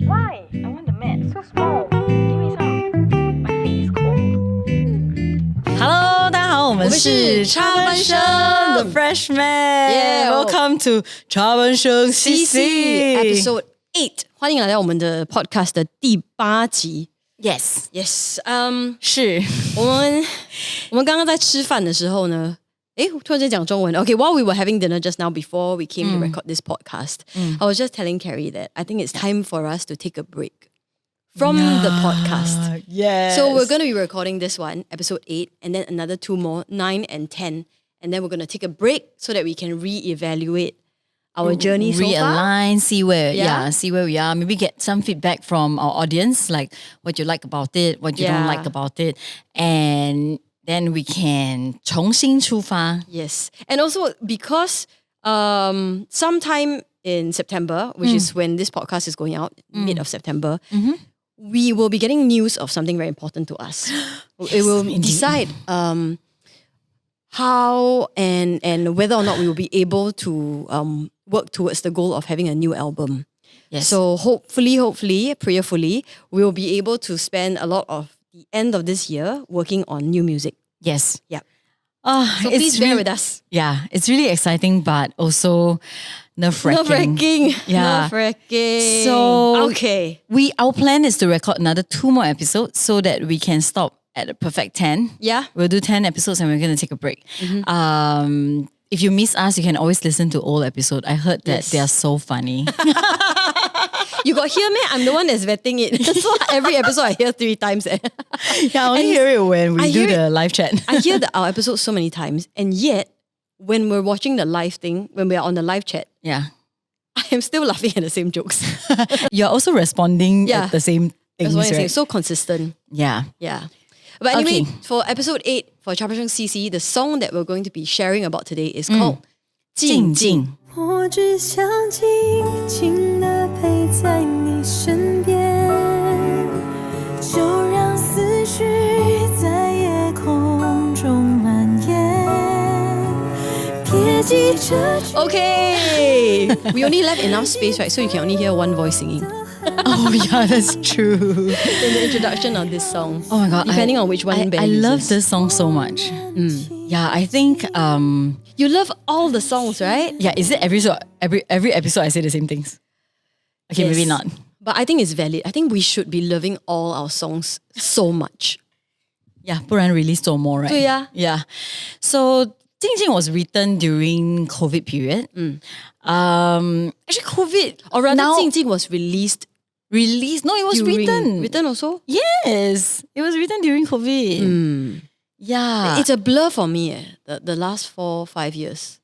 Why? I want the mat. So small. Give me some. My feet is cold. Hello， 大家好，我们是插班生的 Freshmen。Welcome to 插班生 Cc Ep8，欢迎来到我们的 podcast 的第8集。Yes， Yes， 是我们刚刚在吃饭的时候呢，突然间讲中文。Okay, while we were having dinner just now before we came to record this podcast, I was just telling Carrie that I think it's time for us to take a break from the podcast. Yes. So we're going to be recording this one, episode 8, and then another 2 more, 9 and 10. And then we're going to take a break so that we can reevaluate our journey so far. Realign, see where we are. Maybe get some feedback from our audience, like what you like about it, what you don't like about it. And then we can 重新出发. Yes. And also because sometime in September, which is when this podcast is going out, mid of September, we will be getting news of something very important to us. It will decide how and whether or not we will be able to work towards the goal of having a new album. Yes. So hopefully, prayerfully, we will be able to spend a lot of the end of this year working on new music. Yes. Yeah. So please bear with us. Yeah, it's really exciting, but also nerve-wracking. Yeah. Nerve-wracking. So okay. Our plan is to record another 2 more episodes so that we can stop at a perfect 10. Yeah. We'll do 10 episodes and we're going to take a break. If you miss us, you can always listen to old episodes. I heard that they are so funny. You got hear me? I'm the one that's vetting it. So every episode I hear 3 times. Yeah, I only hear it when we do the live chat. I hear our episodes so many times, and yet when we're watching the live thing, when we are on the live chat, Yeah. I am still laughing at the same jokes. You're also responding at the same things, That's what I'm saying. right? So consistent. Yeah. Yeah. But anyway, Okay. for episode 8, for Chapasheng CC, the song that we're going to be sharing about today is called 静静静。我只想静静地陪在你身边，就让思绪在夜空中蔓延，别急着去 Okay. We only left enough space, right? So you can only hear one voice singing Oh yeah, that's true. in the introduction of this song. Oh my god. Depending on which one I Ben love uses. this song so much. Yeah, I think You love all the songs, right? yeah, is it every episode I say the same things? Okay, Yes. maybe not. But I think it's valid. I think we should be loving all our songs so much. Yeah, 不然 release 做 more, right? 对呀。 Yeah. So 静静 was written during COVID period. Actually COVID Or rather, now 静静was released. No, it was written. Written also? Yes, it was written during COVID. Yeah. It's a blur for me, the last 4-5 years.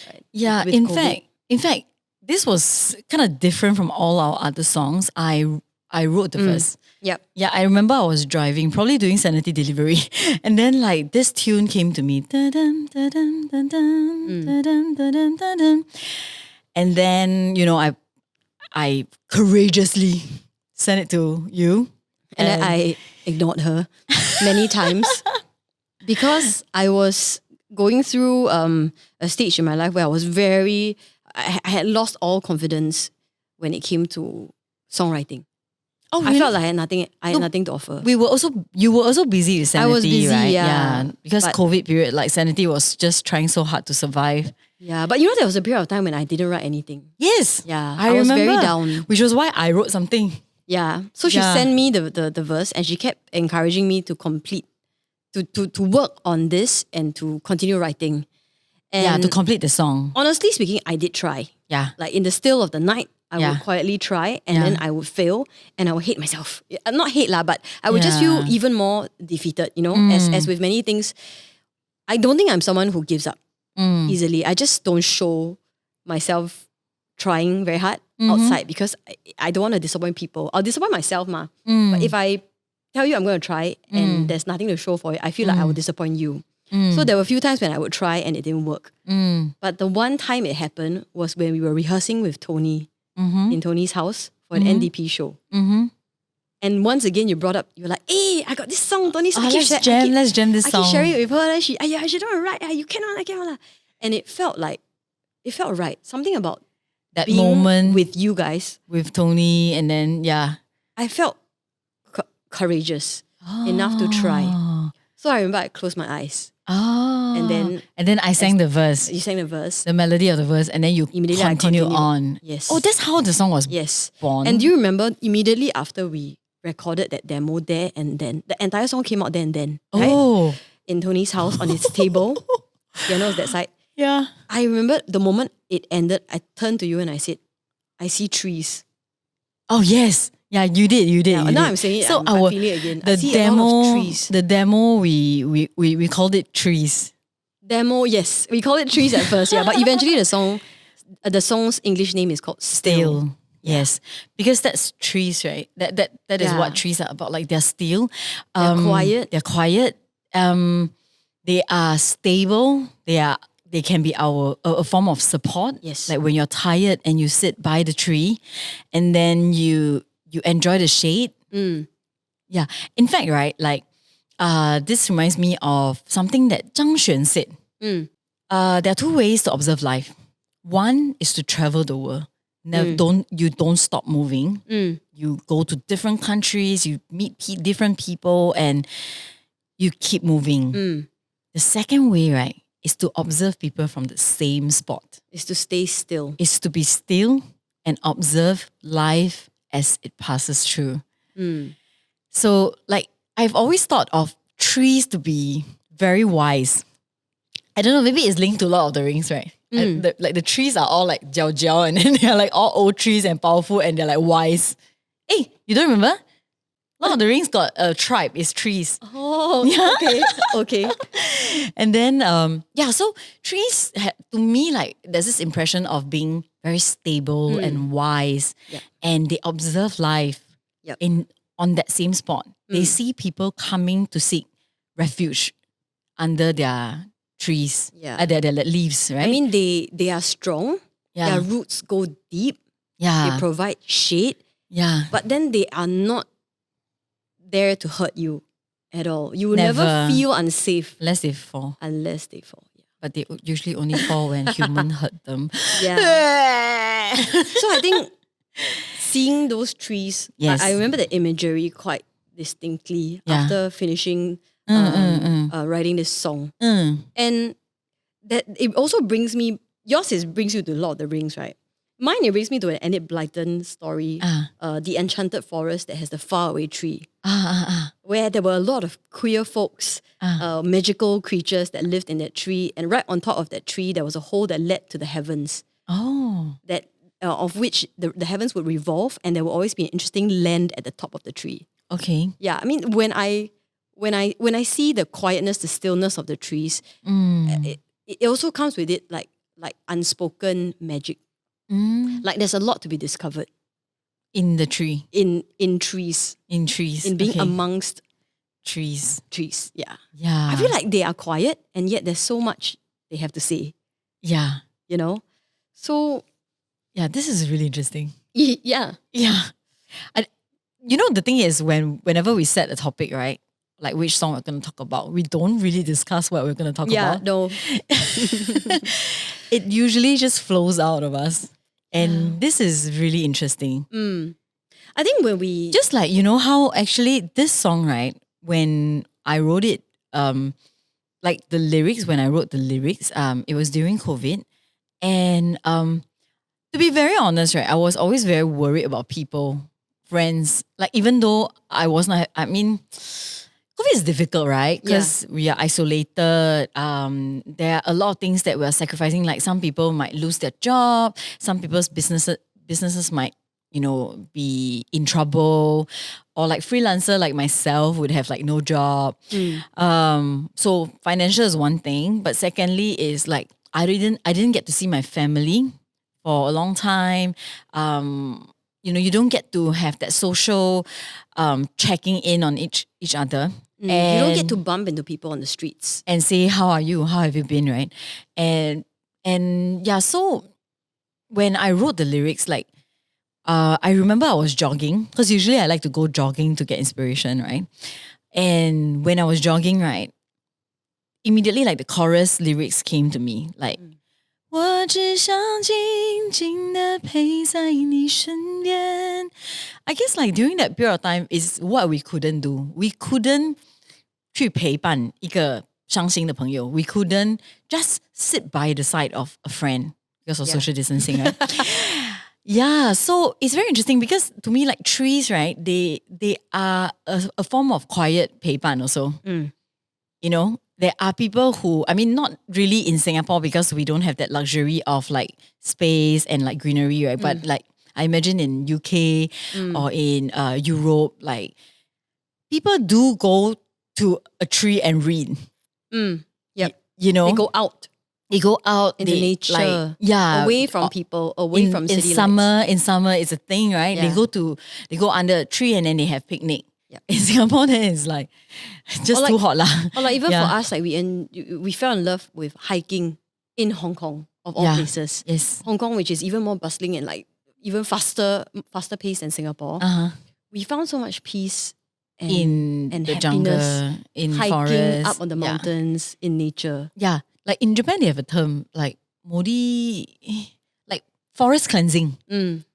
Right? Yeah, with in COVID. fact, this was kind of different from all our other songs. I wrote the verse. Yep. Yeah, I remember I was driving, probably doing sanity delivery, and then like this tune came to me. Da-dum, da-dum, da-dum, da-dum, da-dum, da-dum. And then, I courageously sent it to you. And then I ignored her many times because I was going through a stage in my life where I had lost all confidence when it came to songwriting. Oh, I felt like I had nothing to offer. you were also busy with sanity, I was busy, right? yeah. Because But- COVID period, like sanity was just trying so hard to survive. Yeah, but there was a period of time when I didn't write anything. Yes. Yeah, I I was remember, very down. Which was why I wrote something. Yeah. So she Yeah. sent me the verse and she kept encouraging me to complete, to work on this and to continue writing. And to complete the song. honestly speaking, I did try. Yeah. Like in the still of the night, I Yeah. would quietly try and then I would fail and I would hate myself. Not hate lah, but I would just feel Yeah. even more defeated, as with many things. I don't think I'm someone who gives up easily. I just don't show myself trying very hard outside because I don't want to disappoint people. I'll disappoint myself, ma. But if I tell you I'm going to try and there's nothing to show for it, I feel like I will disappoint you. So there were a few times when I would try and it didn't work. But the one time it happened was when we were rehearsing with Tony in Tony's house for an NDP show. And once again, you brought up, you were like, hey, I got this song, Tony. Let's jam this I song. keep sharing it with her. Then she don't write. You cannot. And it felt right. Something about that being moment with you guys, with Tony, and then I felt courageous enough to try. So I remember I closed my eyes. And then I sang the verse. You sang the verse. The melody of the verse, and then you Immediately I continue continued. on. Yes. Oh, that's how the song was Yes. born. And do you remember immediately after we recorded that demo there and then, the entire song came out there and then, right? Oh, In Tony's house on his table. Piano was that side. yeah. I remember the moment it ended, I turned to you and I said, I see trees. Oh yes, yeah. You did. Now, you now did. I'm saying it, So I'm feeling it again. I the see demo, a lot of trees. the demo, we called it Trees. Demo, yes. We called it Trees at first, yeah. But eventually the song's English name is called Still. Still. Yes, because that's trees, right? That is Yeah. what trees are about. Like they're still, They're quiet. They're quiet. They are stable. They can be a form of support. Yes. Like when you're tired and you sit by the tree, and then you enjoy the shade. Yeah. In fact, right, like this reminds me of something that Zhang Xuan said. There are two ways to observe life. One is to travel the world. Don't stop moving. You go to different countries, you meet different people, and you keep moving. The second way, right, is to observe people from the same spot. Is to stay still. Is to be still and observe life as it passes through. So, like, I've always thought of trees to be very wise. I don't know, maybe it's linked to Lord of the Rings, right? Like the trees are all like jiao jiao, and then they're like all old trees and powerful, and they're like wise. Hey, you don't remember? Lord of the Rings got a tribe, it's trees. Oh, okay. And then, so trees, to me, like, there's this impression of being very stable and wise. Yep. And they observe life on that same spot. They see people coming to seek refuge under their trees, their leaves, right? I mean, they are strong. Yeah. Their roots go deep. Yeah. They provide shade. Yeah. But then they are not there to hurt you at all. You will never feel unsafe Unless they fall. Yeah. But they usually only fall when human hurt them. Yeah. So I think seeing those trees, Yes. I remember the imagery quite distinctly after finishing writing this song. And that it also brings me, brings you to Lord of the Rings, right? Mine, it brings me to an Enid Blyton story, The Enchanted Forest that has the faraway tree, where there were a lot of queer folks, magical creatures that lived in that tree. And right on top of that tree, there was a hole that led to the heavens. Oh. That of which the heavens would revolve, and there will always be an interesting land at the top of the tree. Okay. Yeah, I mean, when I see the quietness, the stillness of the trees, it also comes with it like unspoken magic. Like there's a lot to be discovered In the tree. in trees, In trees. in being Okay. amongst trees. trees. Yeah, Yeah. I feel like they are quiet, and yet there's so much they have to say. Yeah. You know, so Yeah, this is really interesting. yeah, Yeah. The thing is, whenever we set a topic, right? Like which song we're going to talk about, we don't really discuss what we're going to talk about. no, It usually just flows out of us. And this is really interesting. I think when we Just like, how actually this song, right? When I wrote it, like the lyrics, when I wrote the lyrics, it was during COVID. And to be very honest, right, I was always very worried about people, friends. Like even though I was not, COVID is difficult, right? Because we are isolated. There are a lot of things that we are sacrificing. Like some people might lose their job. Some people's businesses might, be in trouble. Or like freelancer like myself would have like no job. So financial is one thing, but secondly is like I didn't get to see my family for a long time. You don't get to have that social checking in on each other. you don't get to bump into people on the streets. And say, how are you? How have you been, right? And so when I wrote the lyrics, like, I remember I was jogging, because usually I like to go jogging to get inspiration, right? And when I was jogging, right, immediately like the chorus lyrics came to me, like, 我只想静静地陪在你身邊. I guess like during that period of time is what we couldn't do. We couldn't 去陪伴一個傷心的朋友. We couldn't just sit by the side of a friend because of social distancing, right? Yeah, so it's very interesting because to me, like trees, right? They are a form of quiet 陪伴 also. You know, there are people who, I mean, not really in Singapore because we don't have that luxury of like space and like greenery, right? But like I imagine in UK or in Europe, like people do go to a tree and read. Yep. You know, They go out into nature, like, yeah, away from people, away from city lights. In summer, it's a thing, right? Yeah. They go under a tree and then they have picnic. Yep. In Singapore, then it's like just too hot lah. Or like even for us, like we fell in love with hiking in Hong Kong of all places. Yes. Hong Kong, which is even more bustling and like even faster pace than Singapore. We found so much peace and the happiness jungle, in hiking forest, up on the mountains in nature. Yeah, like in Japan, they have a term like modi, like forest cleansing.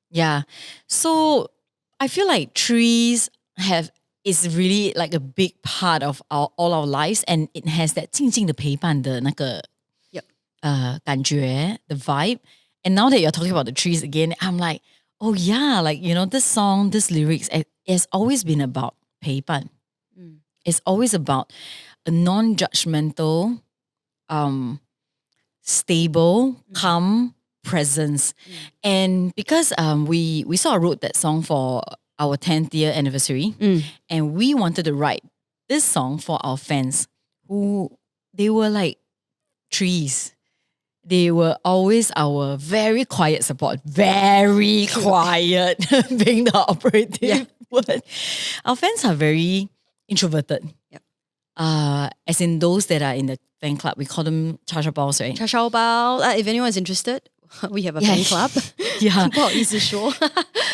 Yeah, so I feel like trees is really like a big part of all our lives, and it has that 静静的陪伴的那个感觉, the vibe. And now that you're talking about the trees again, I'm like, oh yeah, like, you know, this song, this lyrics, it has always been about 陪伴. It's always about a non-judgmental, stable, calm presence. And because we sort of wrote that song for our 10th year anniversary, and we wanted to write this song for our fans who, they were like trees. They were always our very quiet support. Very quiet being the operative word. Our fans are very introverted. Yep. As in those that are in the fan club, we call them cha cha baos, right? Cha Shao Bao. If anyone's interested, we have a fan club. 不好意思说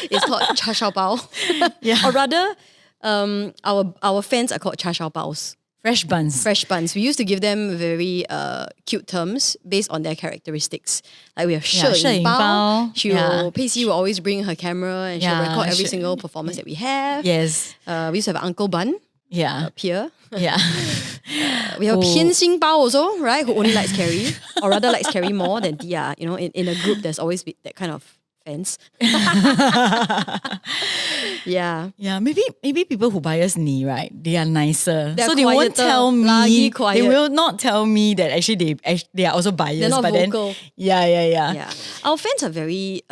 It's called Cha Shao Bao. Or rather, our fans are called Cha Shao Baos. Fresh buns. Fresh buns. We used to give them very cute terms based on their characteristics. Like we have 摄影包. Pei Xi will always bring her camera and she'll record every single performance that we have. Yes. We used to have Uncle Bun. Pierre. Yeah. We have 偏心包 also, right? Who only likes Carrie, or rather likes Carrie more than Dia. You know, in a group, there's always that kind of fans. Yeah. Maybe people who buy us knee, right? They are nicer, They're so they won't tell me. lagi quiet. They will not tell me that actually they are also buyers. They're not but vocal. Then, yeah. Our fans are very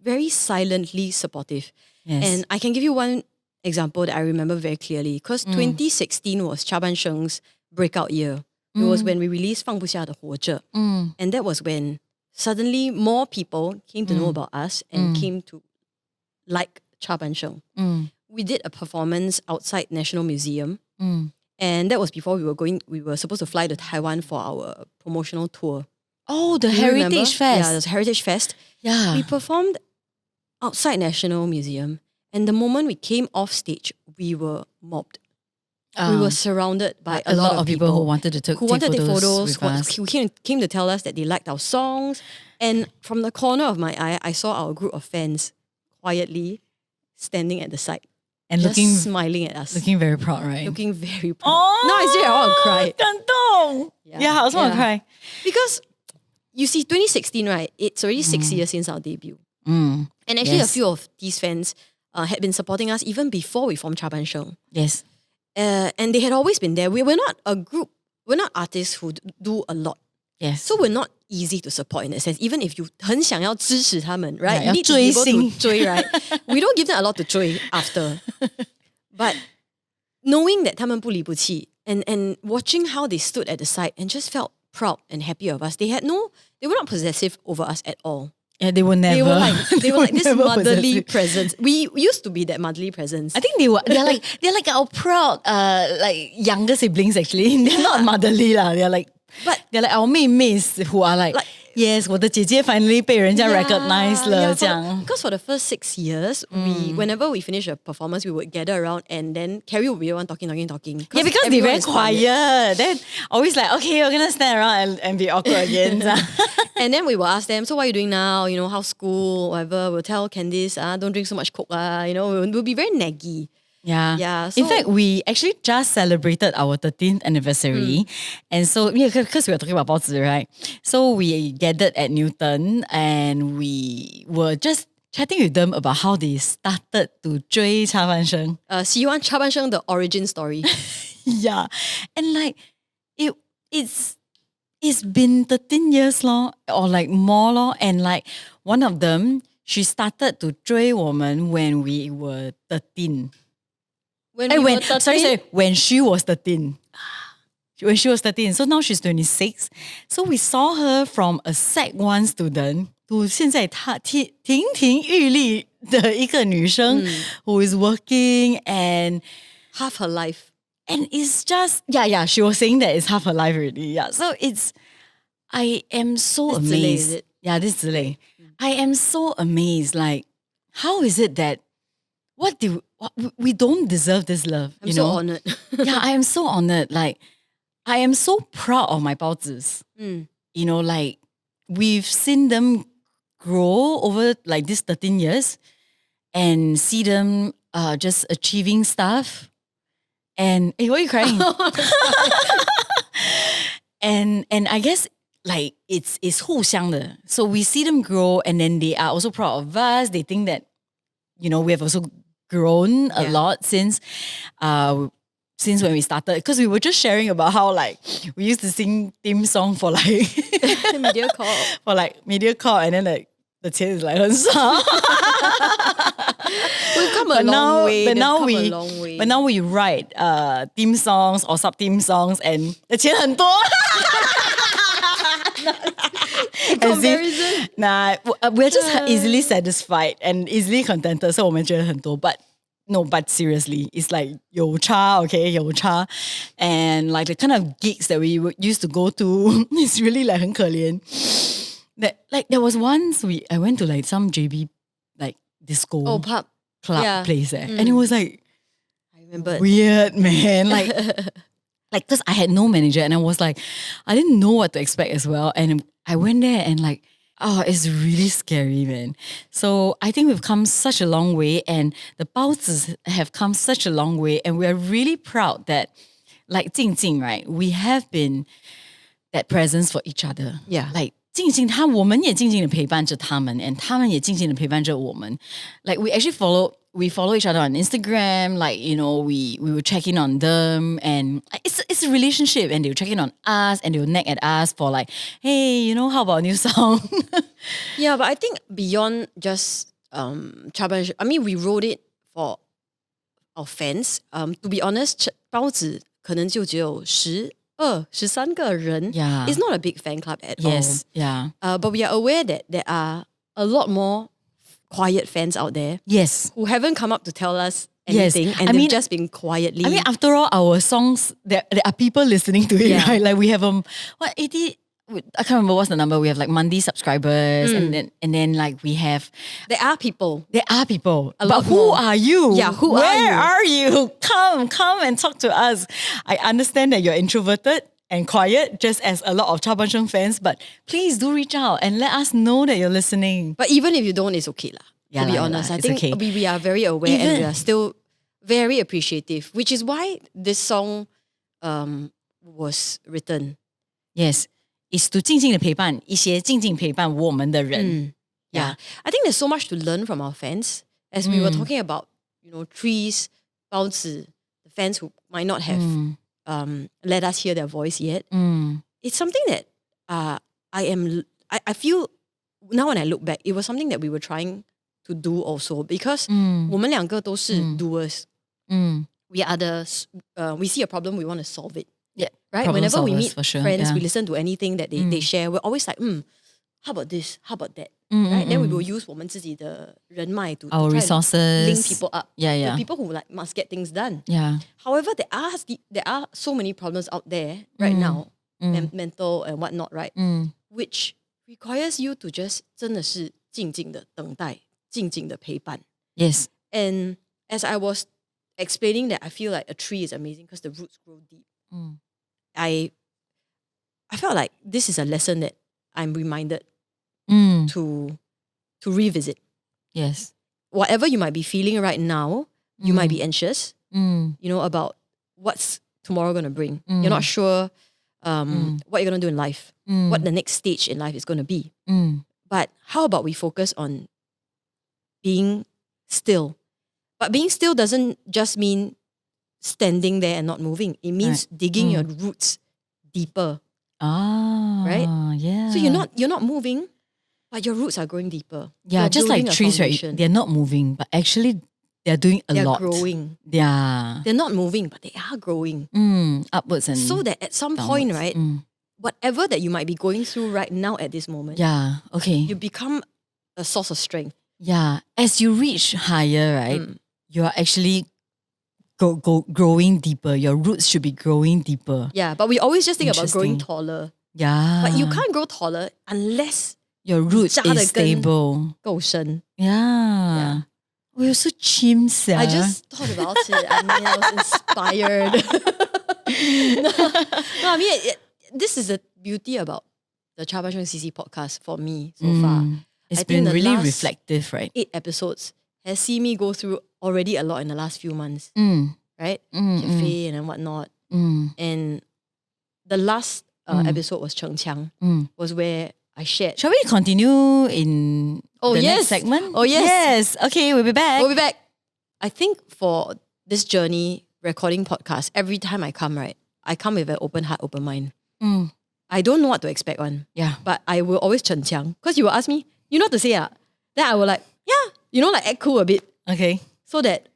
very silently supportive. Yes. And I can give you one example that I remember very clearly, because 2016 was Chaban Sheng's breakout year. It was when we released 放不下的活着. And that was when suddenly more people came to know about us and came to like Chaban Sheng. We did a performance outside National Museum. And that was before we were supposed to fly to Taiwan for our promotional tour. Oh, the Do you remember? Heritage Fest. Yeah, the Heritage Fest. Yeah. We performed outside National Museum. And the moment we came off stage, we were mobbed. We were surrounded by a lot of people who wanted to take photos with us. Who came to tell us that they liked our songs. And from the corner of my eye, I saw our group of fans quietly standing at the side. And just looking smiling at us. Looking very proud, right? Looking very proud. Oh, no, I see, I want to cry. 感动. Yeah, I also want to cry. Because you see, 2016, right? It's already 6 years since our debut. And actually a few of these fans had been supporting us even before we formed Chaban Sheng. Yes. And they had always been there. We're not a group. We're not artists who do a lot. Yes. So we're not easy to support in that sense. Even if you 很想要支持他们, right? Yeah, you need to be able to 追星. 追, right? We don't give them a lot to 追 after. But knowing that 他们不离不弃 and watching how they stood at the side and just felt proud and happy of us. They were not possessive over us at all. Yeah, they were never. They were like this never motherly possessive. presence. We used to be that motherly presence. I think they're like our proud like younger siblings actually. They're not motherly lah. They're like our 妹妹 who are like Yes, 我的姐姐 finally 被人家 recognize 了，这样。 Because for the first 6 years, whenever we finish a performance, we would gather around and then Carrie would be the one talking. Yeah, because they're very quiet. Then always like, okay, we're gonna stand around and be awkward again. And then we will ask them, so what are you doing now? You know, how's school, whatever. We'll tell Candice, don't drink so much Coke. You know, we'll be very naggy. Yeah. Yeah. In fact, we actually just celebrated our 13th anniversary. And so, yeah, because we were talking about 包子, right? So we gathered at Newton and we were just chatting with them about how they started to 追插班生. 喜欢插班生的 origin story. Yeah. And like, it's been 13 years long or like more long. And like one of them, she started to 追我们 when we were 13. When we were 13? Sorry, when she was 13. When she was 13. So now she's 26. So we saw her from a Sec 1 student to 现在她亭亭玉立的一个女生 who is working and half her life. And it's just, yeah, she was saying that it's half her life already. Yeah. So I am so This Zile, amazed. is it? Yeah, this Zile. I am so amazed. Like, how is it that we don't deserve this love? I'm so honored. Yeah, I am so honored. Like, I am so proud of my 包子. You know, like, we've seen them grow over like these 13 years and see them just achieving stuff. And hey, why are you crying? and I guess like it's 互相的. So we see them grow and then they are also proud of us. They think that, you know, we have also grown a lot since when we started. Because we were just sharing about how like we used to sing theme song for like Mediacorp. For like Mediacorp and then like the 钱 is like 很少. We've come a long way. But now we write theme songs or sub-theme songs and the 钱很多. Comparison. We're just easily satisfied and easily contented. So 我们觉得很多 but seriously, it's like 有差, okay, 有差. And like the kind of gigs that we used to go to, it's really like 很可怜. That like there was once I went to like some JB like disco Pub club place and it was like I remember weird, man. Like because I had no manager and I was like, I didn't know what to expect as well. And I went there and like, oh, it's really scary, man. So I think we've come such a long way and the 包子 have come such a long way and we're really proud that like 静静, right? We have been that presence for each other. Yeah. Like 静静我们也静静地陪伴着他们 and 他们也静静地陪伴着我们. Like we actually follow each other on Instagram. Like, you know, we will check in on them and it's a relationship and they'll check in on us and they'll nag at us for like, hey, you know, how about a new song? Yeah, but I think beyond just Chaban, I mean, we wrote it for our fans. To be honest, 包子可能就只有13个人. Yeah. It's not a big fan club at Yes, all. yeah. But we are aware that there are a lot more quiet fans out there. Yes. Who haven't come up to tell us anything and they've just been quietly. I mean, after all, our songs, there are people listening to it, right? Like we have 80, I can't remember what's the number. We have like monthly subscribers and then like we have. There are people. But who are you? Yeah, Where are you? Come and talk to us. I understand that you're introverted and quiet, just as a lot of Cha Ban Sheng fans, but please do reach out and let us know that you're listening. But even if you don't, it's okay lah. Yeah, to be honest, I it's think okay. we are very aware and we are still very appreciative, which is why this song was written. Yes, it's to 静静地陪伴一些静静陪伴我们的人. Yeah, I think there's so much to learn from our fans. As we were talking about, you know, trees, 包子, the fans who might not have let us hear their voice yet. It's something that I feel now when I look back, it was something that we were trying to do also because 我们两个都是 doers. We are we see a problem, we want to solve it. Yeah, right? problem Whenever we solvers, meet for sure. friends, Yeah. we listen to anything that they share. We're always like, how about this? How about that? Right? Then we will use 我们自己的人脉 to Our try and resources. link people up. Yeah. The people who like must get things done. Yeah. However, there are so many problems out there right now, mental and whatnot, right? Which requires you to just 真的是静静的等待，静静的陪伴。Yes. And as I was explaining that, I feel like a tree is amazing because the roots grow deep. I felt like this is a lesson that I'm reminded to revisit. Yes. Whatever you might be feeling right now, you might be anxious, about what's tomorrow going to bring. You're not sure what you're going to do in life, what the next stage in life is going to be. But how about we focus on being still? But being still doesn't just mean standing there and not moving. It means digging your roots deeper. Right? Yeah. So you're not moving, but your roots are growing deeper. Yeah, You're just like building a trees, right? foundation. They're not moving, but actually they're doing a They're lot. growing. Yeah. They're not moving, but they are growing. Upwards and So that at some downwards. point, right, whatever that you might be going through right now at this moment, Yeah. Okay. you become a source of strength. Yeah. As you reach higher, right, you are actually growing deeper. Your roots should be growing deeper. Yeah, but we always just think about growing Interesting. taller. Yeah. But you can't grow taller unless Your roots is 扎得根 stable. 够深. Yeah. Oh, you're so chim, I just thought about it. I mean, I was inspired. no, I mean, this is the beauty about the插班生 CC podcast for me so far. It's I think been the really last reflective, right? 8 episodes has seen me go through already a lot in the last few months, right? Cafe and then whatnot. And the last episode was Cheng Qiang, was where I shared. Shall we continue in the next segment? Oh, yes. Yes. Okay, we'll be back. We'll be back. I think for this journey, recording podcast, every time I come, right, I come with an open heart, open mind. I don't know what to expect one. Yeah. But I will always Cheng Qiang. Because you will ask me, you know what to say? Then I will like, yeah, like act cool a bit. Okay. So that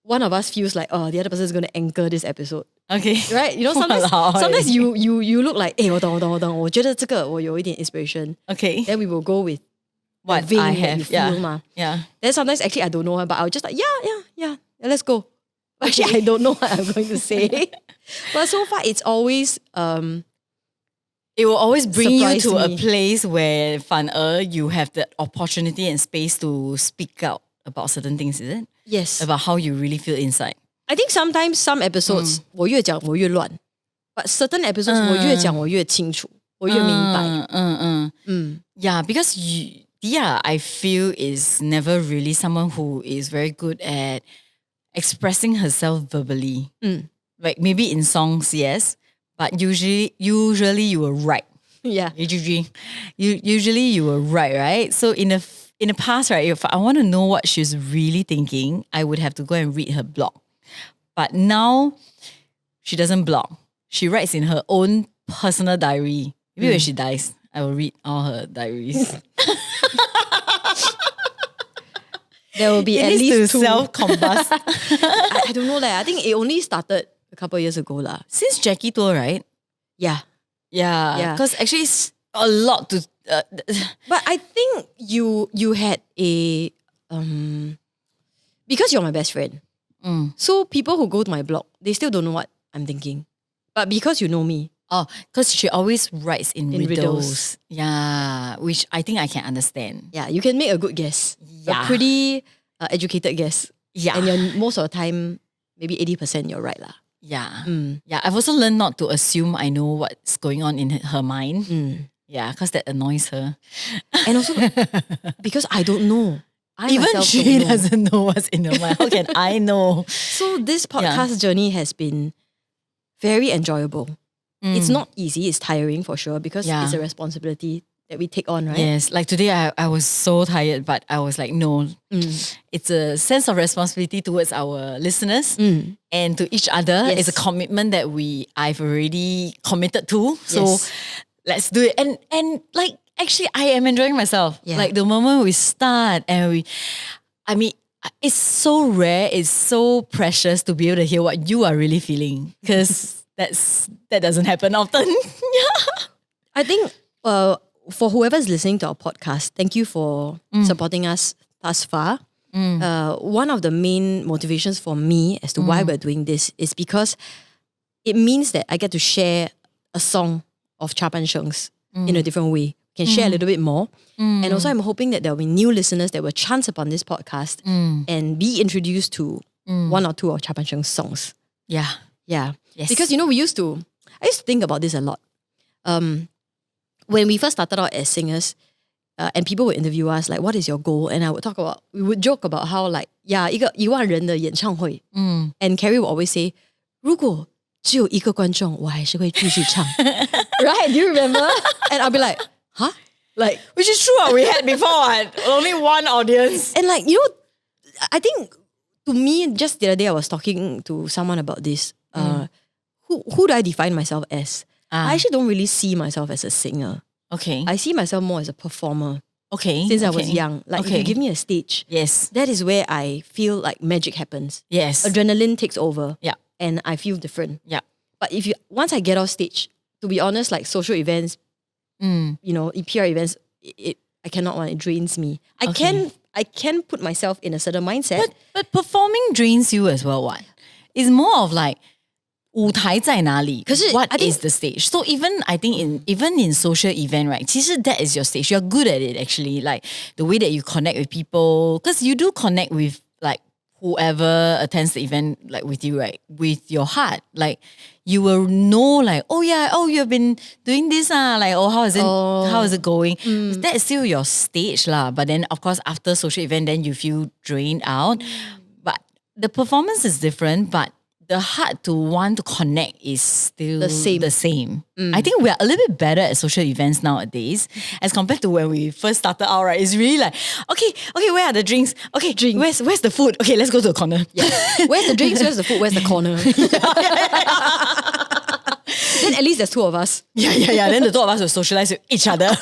one of us feels like, oh, the other person is going to anchor this episode. Okay. Right? You know, sometimes, Walao. sometimes you look like, 我懂，我觉得这个我有一点 inspiration. Okay. Then we will go with What the vein I that have. you feel ma. Yeah. Then sometimes actually I don't know, but I'll just like, yeah, let's go. But actually I don't know what I'm going to say. But so far it's always It will always bring you surprise to a me. place where you have the opportunity and space to speak out about certain things, is it? yes. About how you really feel inside. I think sometimes some episodes 我越讲我越乱, but certain episodes 我越讲我越清楚, 我越明白. Yeah, because Dia, I feel, is never really someone who is very good at expressing herself verbally. Like maybe in songs, yes, but usually you were right. Yeah. Usually you were right? So in the past, right, if I want to know what she's really thinking, I would have to go and read her blog. But now she doesn't blog. She writes in her own personal diary. Maybe when she dies, I will read all her diaries. There will be It at needs least to 2. self-combust. I don't know. I think it only started a couple of years ago. Since Jackie tour, right? Yeah. Yeah. Because actually it's a lot to... But I think you had a... because you're my best friend. So people who go to my blog, they still don't know what I'm thinking. But because you know me. Oh, because she always writes in riddles. riddles. Yeah, which I think I can understand. Yeah, you can make a good guess. Yeah. A pretty educated guess. Yeah. And you're, most of the time, maybe 80% you're right. Yeah. Yeah, I've also learned not to assume I know what's going on in her mind. Yeah, because that annoys her. And also, because I don't know. I Even myself she don't know. doesn't know what's in her mind. How can I know? So this podcast journey has been very enjoyable. It's not easy. It's tiring for sure because it's a responsibility that we take on, right? Yes, like today I was so tired, but I was like, no, it's a sense of responsibility towards our listeners and to each other. Yes. It's a commitment that I've already committed to. So let's do it. And like, actually, I am enjoying myself. Yeah. Like the moment we start and it's so rare, it's so precious to be able to hear what you are really feeling because that doesn't happen often. I think for whoever's listening to our podcast, thank you for supporting us thus far. One of the main motivations for me as to why we're doing this is because it means that I get to share a song of Cha Pan Sheng's in a different way. can share a little bit more. And also I'm hoping that there will be new listeners that will chance upon this podcast and be introduced to one or two of Cha Pan Sheng's songs. Yeah. Yeah. Yes. Because, I used to think about this a lot. When we first started out as singers, and people would interview us, like, what is your goal? And we would joke about how, like, 一个1万人的演唱会. And Carrie would always say, 如果只有一个观众，我还是会继续唱. Right? Do you remember? And I'll be like, huh? Like, which is true. We had before only one audience. And like, I think to me, just the other day I was talking to someone about this. Who do I define myself as? I actually don't really see myself as a singer. Okay. I see myself more as a performer. Okay. Since I was young. Like, if you give me a stage, yes, that is where I feel like magic happens. Yes. Adrenaline takes over. Yeah. And I feel different. Yeah. But once I get off stage, to be honest, like social events, PR events, I cannot want it drains me. I can put myself in a certain mindset. But performing drains you as well, what? It's more of like 舞台在哪里? What is the stage? So I think even in social event, right? 其实 that is your stage. You're good at it actually. Like the way that you connect with people, because you do connect with like whoever attends the event, like with you, right? With your heart, like you will know, like, you've been doing this, like, how is it going? That is still your stage, lah. But then, of course, after social event, then you feel drained out. But the performance is different, but the heart to want to connect is still the same. I think we are a little bit better at social events nowadays as compared to when we first started out, right? It's really like, okay, where are the drinks? Okay, drinks. Where's the food? Okay, let's go to the corner. Yeah. Where's the drinks? Where's the food? Where's the corner? Then at least there's two of us. Yeah. Then the two of us will socialize with each other.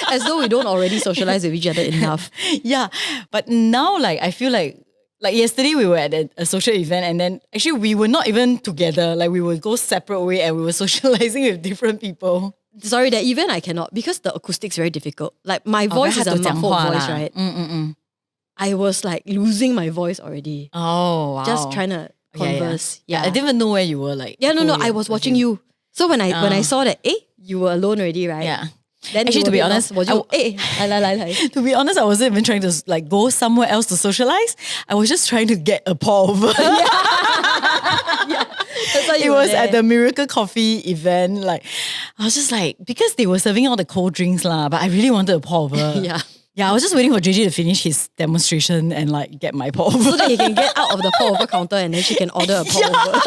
As though we don't already socialize with each other enough. Yeah. But now, like, I feel like yesterday we were at a social event and then actually we were not even together. Like we would go separate way and we were socializing with different people. Sorry, that event I cannot because the acoustics very difficult. Like my voice is a muffled voice, right? I was like losing my voice already. Oh, wow. Just trying to converse. Yeah. I didn't even know where you were like. Yeah, no. I was watching you. So when I saw that, you were alone already, right? Yeah. Then actually, to be honest, to be honest, I wasn't even trying to like go somewhere else to socialize. I was just trying to get a pour over. Yeah. It was at the Miracle Coffee event. Like, I was just like, because they were serving all the cold drinks lah, but I really wanted a pour over. Yeah, I was just waiting for JJ to finish his demonstration and like get my pour over. So that he can get out of the pour over counter and then she can order a pour over.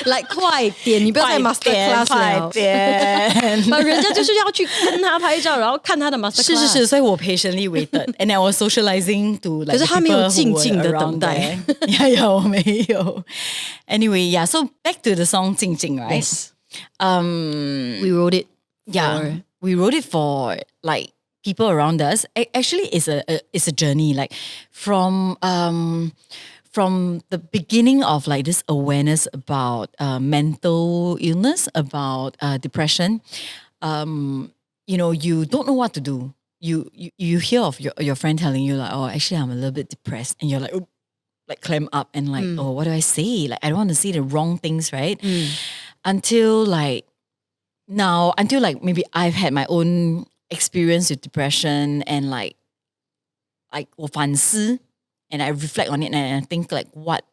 Like 快点，你不要再 master class 了。But 人家就是要去跟他拍照，然后看他的 master class。是，所以我 patiently waited and I was socializing to like. 可是他没有静静的等待。Yeah, 我没有。Anyway, yeah. So back to the song 静静, right? Yes. We wrote it. Yeah, we wrote it for like people around us. Actually, it's a journey. Like from the beginning of like this awareness about mental illness, about depression, you don't know what to do. You hear of your friend telling you like, oh, actually I'm a little bit depressed, and you're like, oh, like clam up and like, oh, what do I say? Like I don't want to say the wrong things, right? Until maybe I've had my own experience with depression and like 我反思. And I reflect on it and I think like what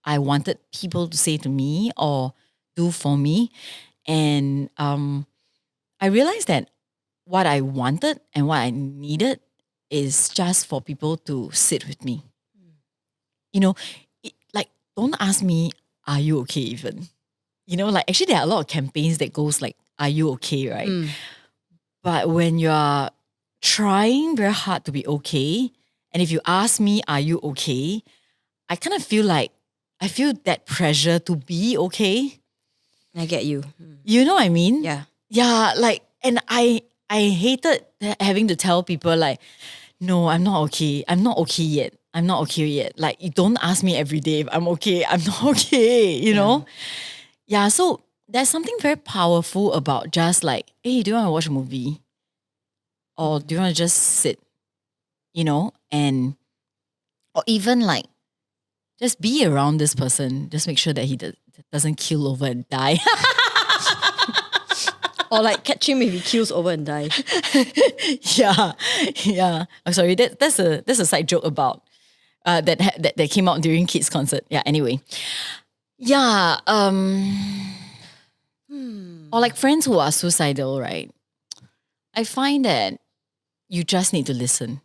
I wanted people to say to me or do for me. And I realized that what I wanted and what I needed is just for people to sit with me. Like don't ask me, are you okay even? Like actually there are a lot of campaigns that goes like, are you okay, right? But when you are trying very hard to be okay, and if you ask me, are you okay? I kind of feel like, I feel that pressure to be okay. I get you. You know what I mean? Yeah. Yeah, like, and I hated having to tell people like, no, I'm not okay. I'm not okay yet. I'm not okay yet. Like, you don't ask me every day if I'm okay. I'm not okay, you know? Yeah, so there's something very powerful about just like, hey, do you want to watch a movie? Or do you want to just sit? Or even like, just be around this person. Just make sure that he doesn't keel over and die. Or like catch him if he keels over and die. Yeah. Oh, sorry, that's a side joke about that came out during kids' concert. Yeah. Anyway, yeah. Or like friends who are suicidal, right? I find that you just need to listen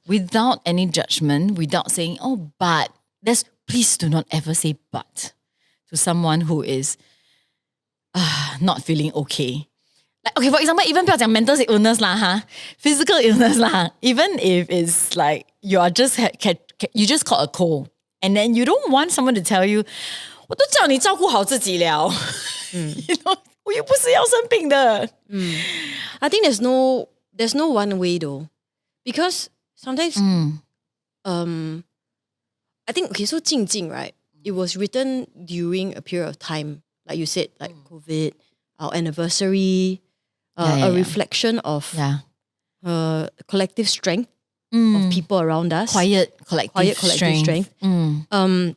without any judgment, without saying, "Oh, but." Please do not ever say "but" to someone who is not feeling okay. Like, okay, for example, even 不要讲 mental illness lah, physical illness lah. Even if it's like you are you just caught a cold, and then you don't want someone to tell you, 我都叫你照顾好自己了。You know, 我又不是要生病的。I think there's no one way though, because sometimes I think, okay, so 静静, right? It was written during a period of time, like you said, like COVID, our anniversary, a reflection of collective strength of people around us. Quiet collective strength. And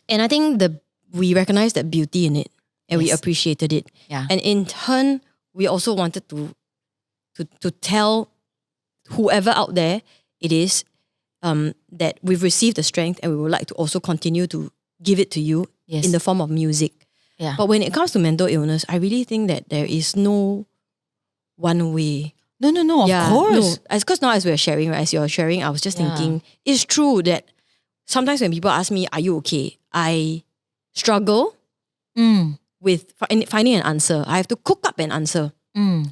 I think we recognized that beauty in it, and we appreciated it. Yeah. And in turn, we also wanted to tell whoever out there it is, that we've received the strength, and we would like to also continue to give it to you in the form of music. Yeah. But when it comes to mental illness, I really think that there is no one way. No, of course. No. Because now as we're sharing, right, as you're sharing, I was just thinking, it's true that sometimes when people ask me, are you okay? I struggle with finding an answer. I have to cook up an answer.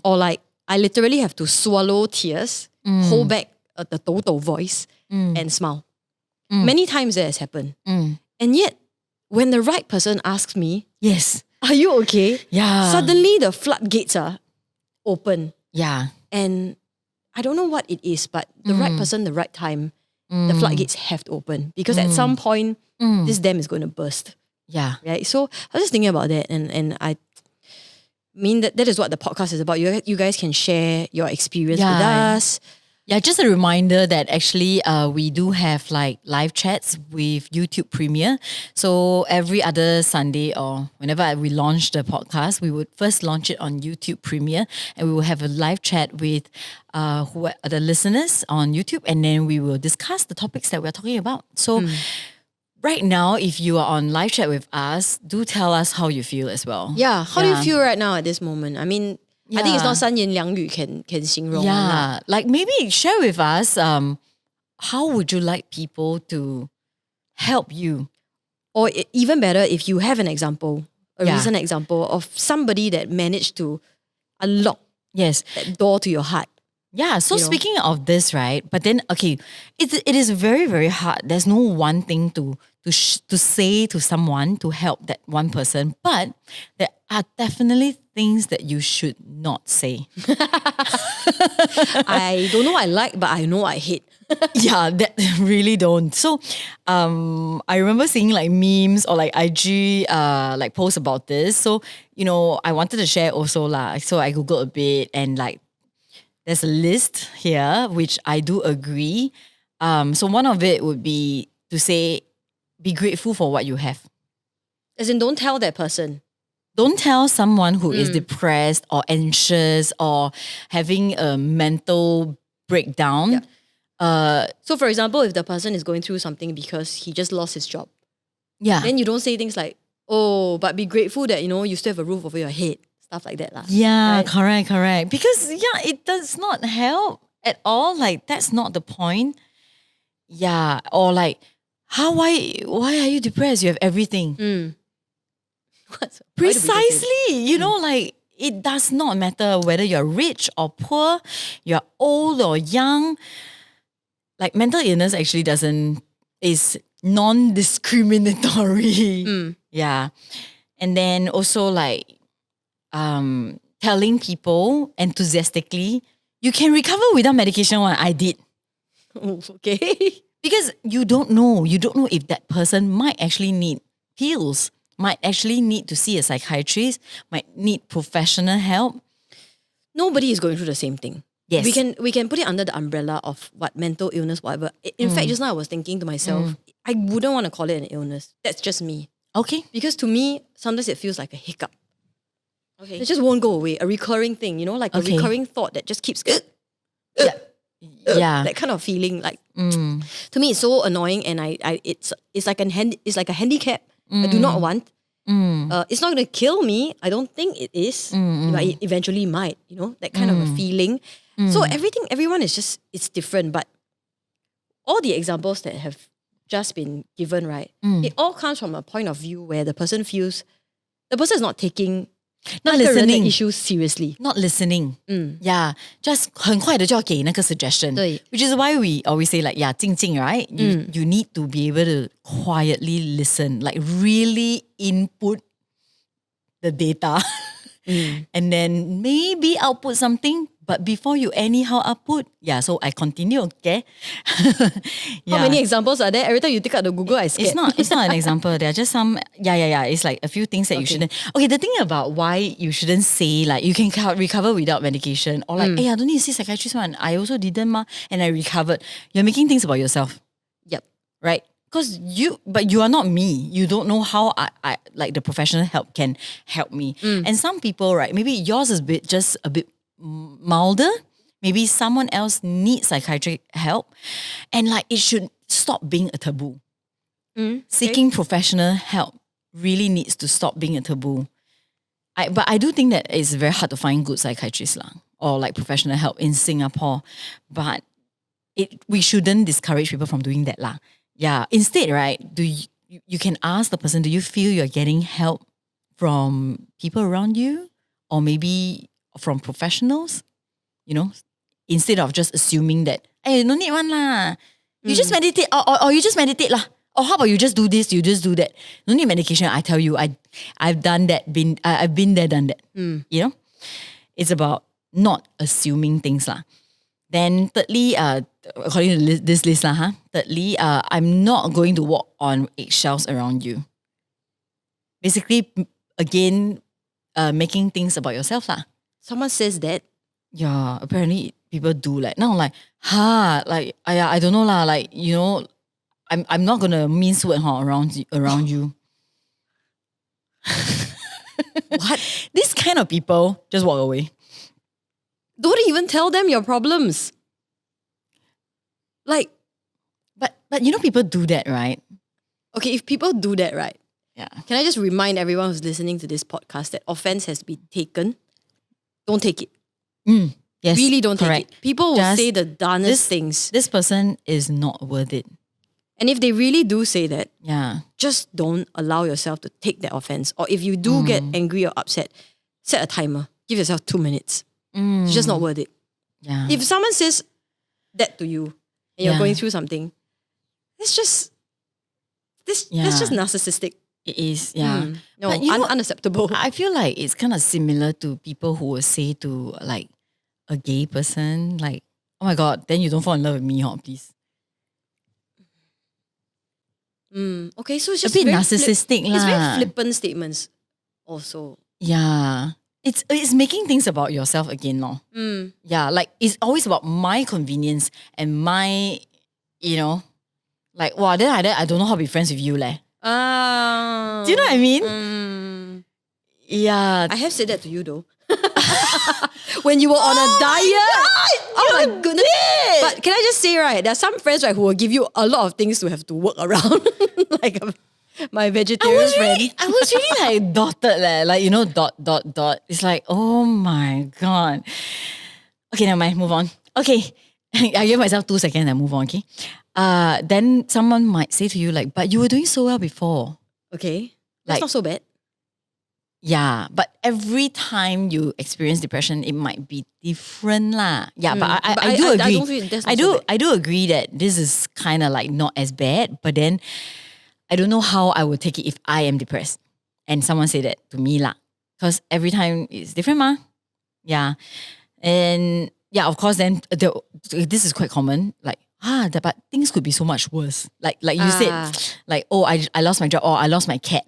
Or like, I literally have to swallow tears, hold back the total voice, and smile. Many times that has happened. And yet, when the right person asks me, yes, are you okay? Yeah. Suddenly the floodgates are open. Yeah. And I don't know what it is, but the right person, the right time, the floodgates have to open. Because at some point, this dam is going to burst. Yeah. Right? So I was just thinking about that, and I mean that is what the podcast is about. You guys can share your experience with us. Yeah, just a reminder that actually we do have like live chats with YouTube Premiere. So every other Sunday or whenever we launch the podcast, we would first launch it on YouTube Premiere, and we will have a live chat with who are the listeners on YouTube, and then we will discuss the topics that we're talking about. So right now, if you are on live chat with us, do tell us how you feel as well. Yeah, how do you feel right now at this moment? I mean, I think it's not 三言两语 can 形容. Yeah, like maybe share with us how would you like people to help you? Or even better, if you have an example, a recent example of somebody that managed to unlock that door to your heart. Yeah, so speaking of this, right? But then, okay, it is very, very hard. There's no one thing to say to someone to help that one person. But there are definitely things that you should not say. I don't know I like, but I know I hate. Yeah, that really don't. So I remember seeing like memes or like IG like posts about this. So, I wanted to share also lah. So I Googled a bit, and like there's a list here, which I do agree. So one of it would be to say, be grateful for what you have. As in, don't tell that person. Don't tell someone who is depressed or anxious or having a mental breakdown. So for example, if the person is going through something because he just lost his job, then you don't say things like, oh, but be grateful that, you still have a roof over your head. Stuff like that. Yeah, right? Correct. Because, it does not help at all. Like, that's not the point. Yeah. Or like, why are you depressed? You have everything. Precisely. Like, it does not matter whether you're rich or poor, you're old or young. Like, mental illness actually is non-discriminatory. Yeah. And then also like, telling people enthusiastically, you can recover without medication. What I did. Okay. Because you don't know if that person might actually need pills, might actually need to see a psychiatrist, might need professional help. Nobody is going through the same thing. Yes. We can put it under the umbrella of what mental illness, whatever. In fact, just now I was thinking to myself, I wouldn't want to call it an illness. That's just me. Okay. Because to me, sometimes it feels like a hiccup. Okay. It just won't go away. A recurring thing, you know, like a recurring thought that just keeps that kind of feeling. Like to me, it's so annoying, and it's like a handicap I do not want. It's not going to kill me. I don't think it is, but it eventually might. You know, that kind of a feeling. So everyone is just, it's different. But all the examples that have just been given, right? It all comes from a point of view where the person feels the person is not taking not 那个人的 listening issues seriously. not listening. Yeah, just 很快的就要给那个 suggestion. 对 Which is why we always say like, 静静, right? You need to be able to quietly listen, like really input the data and then maybe output something. But before you anyhow output, so I continue, okay? How many examples are there? Every time you take out the Google, I scared. It's not an example. There are just some, It's like a few things that you shouldn't. Okay, the thing about why you shouldn't say like you can recover without medication, or like, hey, I don't need to see psychiatrist one. I also didn't ma, and I recovered. You're making things about yourself. Yep. Right? But you are not me. You don't know how I like the professional help can help me. And some people, right, maybe yours is just a bit milder. Maybe someone else needs psychiatric help, and like it should stop being a taboo. Seeking professional help really needs to stop being a taboo. But I do think that it's very hard to find good psychiatrists or like professional help in Singapore. But we shouldn't discourage people from doing that . Yeah. Instead, right, you can ask the person, do you feel you're getting help from people around you, or maybe from professionals? You know, instead of just assuming that, hey, no need one lah. You just meditate, or you just meditate lah. Or how about you just do this, you just do that. No need medication. I tell you, I've done that. I've been there, done that. You know, it's about not assuming things lah. Then thirdly, according to this list thirdly, I'm not going to walk on eggshells around you. Basically, again, making things about yourself lah. Someone says that. Yeah, apparently people do like now. Like, like I don't know lah. Like, you know, I'm not gonna mince word around you. What? This kind of people just walk away. Don't even tell them your problems. Like, but you know people do that, right? Okay, if people do that, right? Yeah. Can I just remind everyone who's listening to this podcast that offense has been taken? Don't take it. Yes, really don't correct. take it. People will Just say the darnest things. This person is not worth it. And if they really do say that, Yeah. just don't allow yourself to take that offense. Or if you do get angry or upset, set a timer. Give yourself 2 minutes. It's just not worth it. Yeah. If someone says that to you and you're going through something, it's just that's just narcissistic. It is, yeah. No, But you know, unacceptable. I feel like it's kind of similar to people who will say to like a gay person, like, oh my God, then you don't fall in love with me, please. Okay, so it's A just bit very narcissistic It's very lah. flippant statements also. Yeah. It's making things about yourself again, no? Yeah, like it's always about my convenience and my, you know, like, wow, then I don't know how to be friends with you, leh. Do you know what I mean? Yeah. I have said that to you though. When you were on a diet. Oh my goodness. But can I just say, right, there are some friends, right, who will give you a lot of things to have to work around. Like my vegetarian friend. I was really like dotted, like, you know, dot. It's like, oh my God. Okay, never mind, move on. Okay, I give myself 2 seconds and move on, okay? Then someone might say to you like, but you were doing so well before. Okay, that's Like- not so bad. Yeah, but every time you experience depression, it might be different lah. Yeah, but I do agree. I don't feel that's not so bad. I do agree that this is kind of like not as bad, but then I don't know how I would take it if I am depressed and someone say that to me lah. Because every time it's different ma. Yeah. And yeah, of course then this is quite common. Like, but things could be so much worse. Like you said, like, oh, I lost my job or I lost my cat.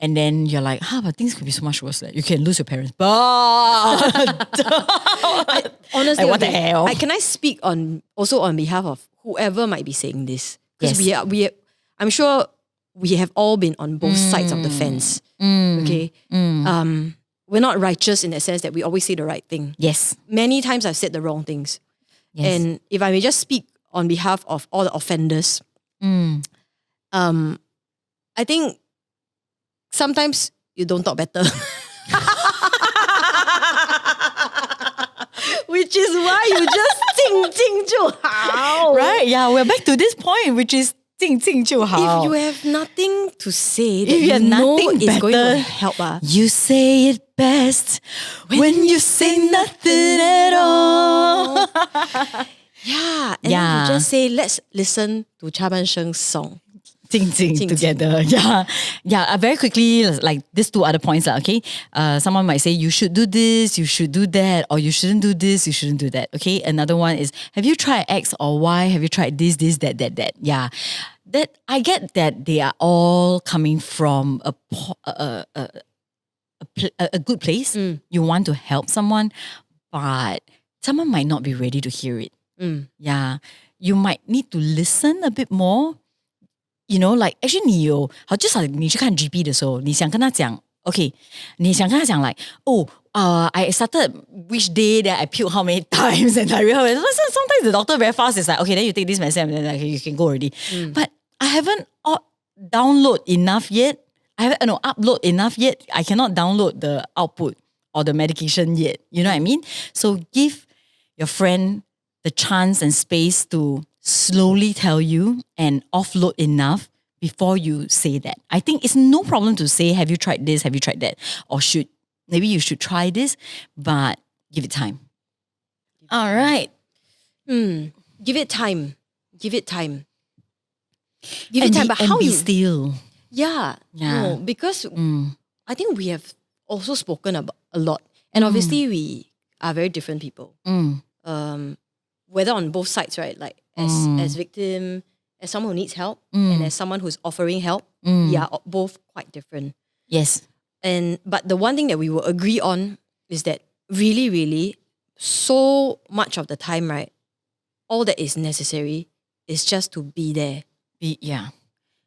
And then you're like, but things could be so much worse. Like, you can lose your parents. But Honestly, like, what the hell? Can I speak also on behalf of whoever might be saying this? Because Yes. I'm sure we have all been on both sides of the fence. Okay, we're not righteous in the sense that we always say the right thing. Yes. Many times I've said the wrong things. Yes. And if I may just speak on behalf of all the offenders, I think sometimes you don't talk better. Which is why you just 静静就好. Right? Yeah, we're back to this point, which is 静静就好. If you have nothing to say that If you have know nothing is going to better, help, you say it best when you say nothing at all. yeah, and Yeah. you just say, let's listen to 插班生 song. 静静 together. Yeah. Yeah. Very quickly, like these two other points. Okay. Someone might say, you should do this, you should do that, or you shouldn't do this, you shouldn't do that. Okay. Another one is, have you tried X or Y? Have you tried this, that? Yeah. That I get that they are all coming from a good place. You want to help someone, but someone might not be ready to hear it. Yeah. You might need to listen a bit more. You know, like actually 你去看 GP 的时候，你想跟他讲 okay, 你想跟他讲 like, I started which day that I puked how many times and I realized sometimes the doctor very fast is like, okay, then you take this medicine and then like, you can go already. But I haven't upload enough yet. I cannot download the output or the medication yet. You know what I mean? So give your friend the chance and space to slowly tell you and offload enough before you say that. I think it's no problem to say, have you tried this? Have you tried that? Or maybe you should try this, but give it time. All right. Give it time. But how be still? Yeah. No, because I think we have also spoken about a lot. And obviously we are very different people. Whether on both sides, right? Like as victim, as someone who needs help, and as someone who's offering help, we are both quite different. Yes. But the one thing that we will agree on is that really, really, so much of the time, right, all that is necessary is just to be there.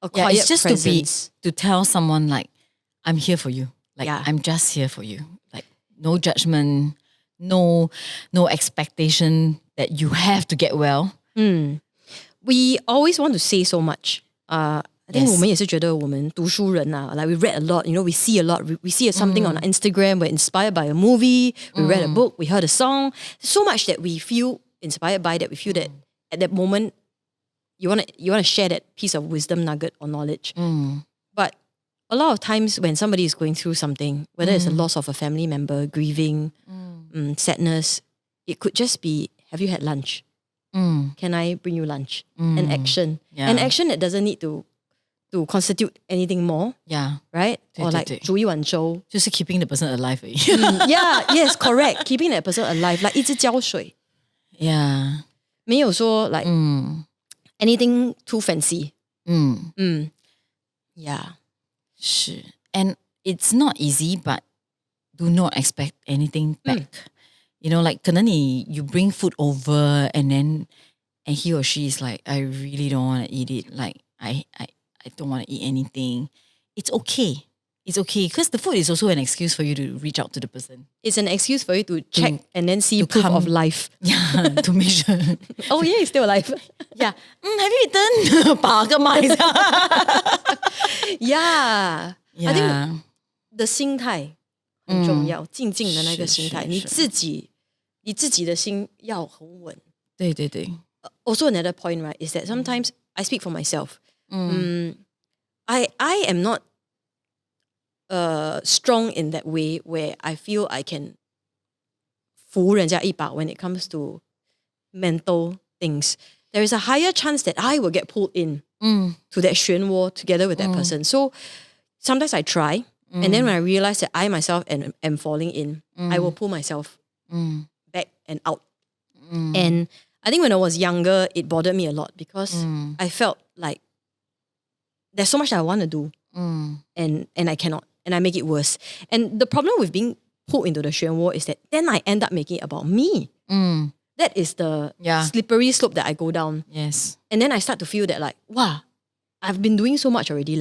A quiet it's just presence. to tell someone like, I'm here for you. Like, Yeah. I'm just here for you. Like, no judgment, no expectation that you have to get well. We always want to say so much. I think Yes. 我们也是觉得我们读书人啊, like we read a lot, we see a lot. We see something on Instagram, we're inspired by a movie, we read a book, we heard a song. So much that we feel inspired by, that we feel that at that moment you want to share that piece of wisdom nugget or knowledge. But a lot of times when somebody is going through something, whether it's a loss of a family member, grieving, sadness, it could just be, have you had lunch? Can I bring you lunch? An action. Yeah. An action that doesn't need to constitute anything more. Yeah. Right? Or like 对。煮一碗粥. Just keeping the person alive. Yes, correct. Keeping that person alive. Like 一直浇水. Yeah. 没有说 like anything too fancy. Yeah. 是. And it's not easy, but do not expect anything back. Like 可能you bring food over and he or she is like, I really don't want to eat it. Like I don't want to eat anything. It's okay. It's okay because the food is also an excuse for you to reach out to the person. It's an excuse for you to check and then see to proof come- of life. Yeah, to make sure. Oh yeah, he's still alive. Yeah. Have you eaten? 把个麦 Yeah. I think Yeah. the 心态很重要，静静的那个心态，是你自己的心要很稳。对对对。Also another point, right, is that sometimes I speak for myself. I am not strong in that way where I feel I can 扶人家一把 when it comes to mental things. There is a higher chance that I will get pulled in to that 漩涡 together with that person. So sometimes I try, and then when I realize that I myself am falling in, I will pull myself back and out. And I think when I was younger, it bothered me a lot because I felt like there's so much I want to do and I cannot, and I make it worse. And the problem with being pulled into the 漩涡 is that then I end up making it about me. That is the slippery slope that I go down. Yes. And then I start to feel that like, wow, I've been doing so much already.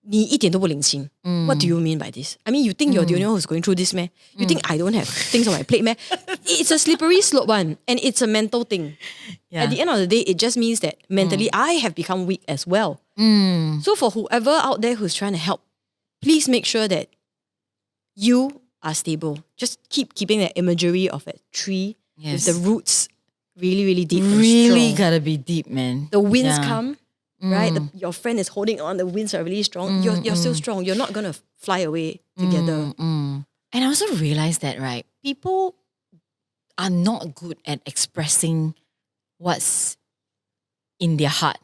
你一点都不领情。What do you mean by this? I mean, you think you're the only one who's going through this, meh? You think I don't have things on my plate, meh? It's a slippery slope one, and it's a mental thing. Yeah. At the end of the day, it just means that mentally I have become weak as well. So for whoever out there who's trying to help, please make sure that you are stable. Just keeping that imagery of a tree with the roots really, really deep and Really strong. gotta be deep, man. The winds come, right? Your friend is holding on. The winds are really strong. You're still strong. You're not gonna fly away together. And I also realized that, right, people are not good at expressing what's in their heart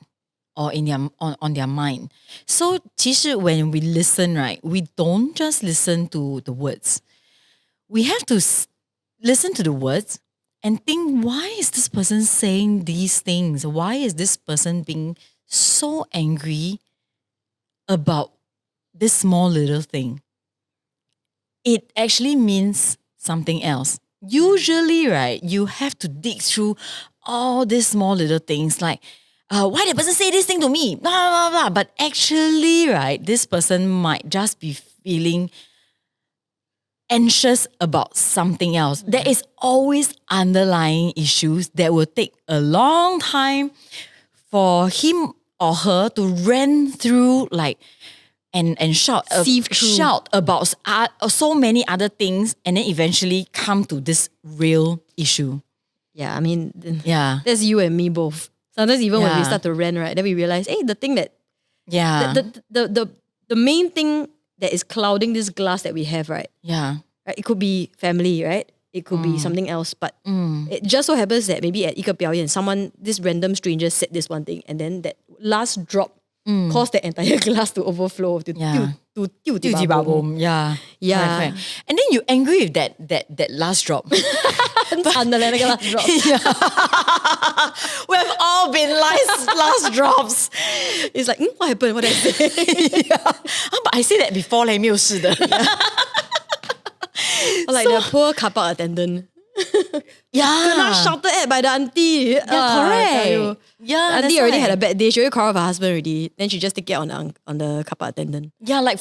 or in their on their mind. So, 其实 when we listen, right, we don't just listen to the words. We have to listen to the words and think, why is this person saying these things? Why is this person being so angry about this small little thing? It actually means something else. Usually, right, you have to dig through all these small little things like, why did the person say this thing to me? Blah, blah, blah. But actually, right, this person might just be feeling anxious about something else. There is always underlying issues that will take a long time for him or her to run through like and shout Sieve through. shout about so many other things and then eventually come to this real issue. Yeah, I mean, Yeah. that's you and me both. Sometimes even when we Yeah. start to rant, right, then we realize, hey, the thing that Yeah. the main thing that is clouding this glass that we have, right? Yeah. Right, it could be family, right? It could be something else, but it just so happens that maybe at 一个表演, this random stranger said this one thing, and then that last drop caused the entire glass to overflow to Yeah. 丢几把bomb. Yeah. Yeah. Correct. And then you angry with that last drop. 很惨的嘞，那个 last drop. We have all been last drops. It's like, what happened? What did I say? But I say that before, like, 没有事的. Or like the poor car park attendant. Kena shouted at by the auntie. Yeah, correct. Yeah, The auntie that's already why. had a bad day. She already quarreled with her husband already. Then she just take it on the car park attendant. Yeah, like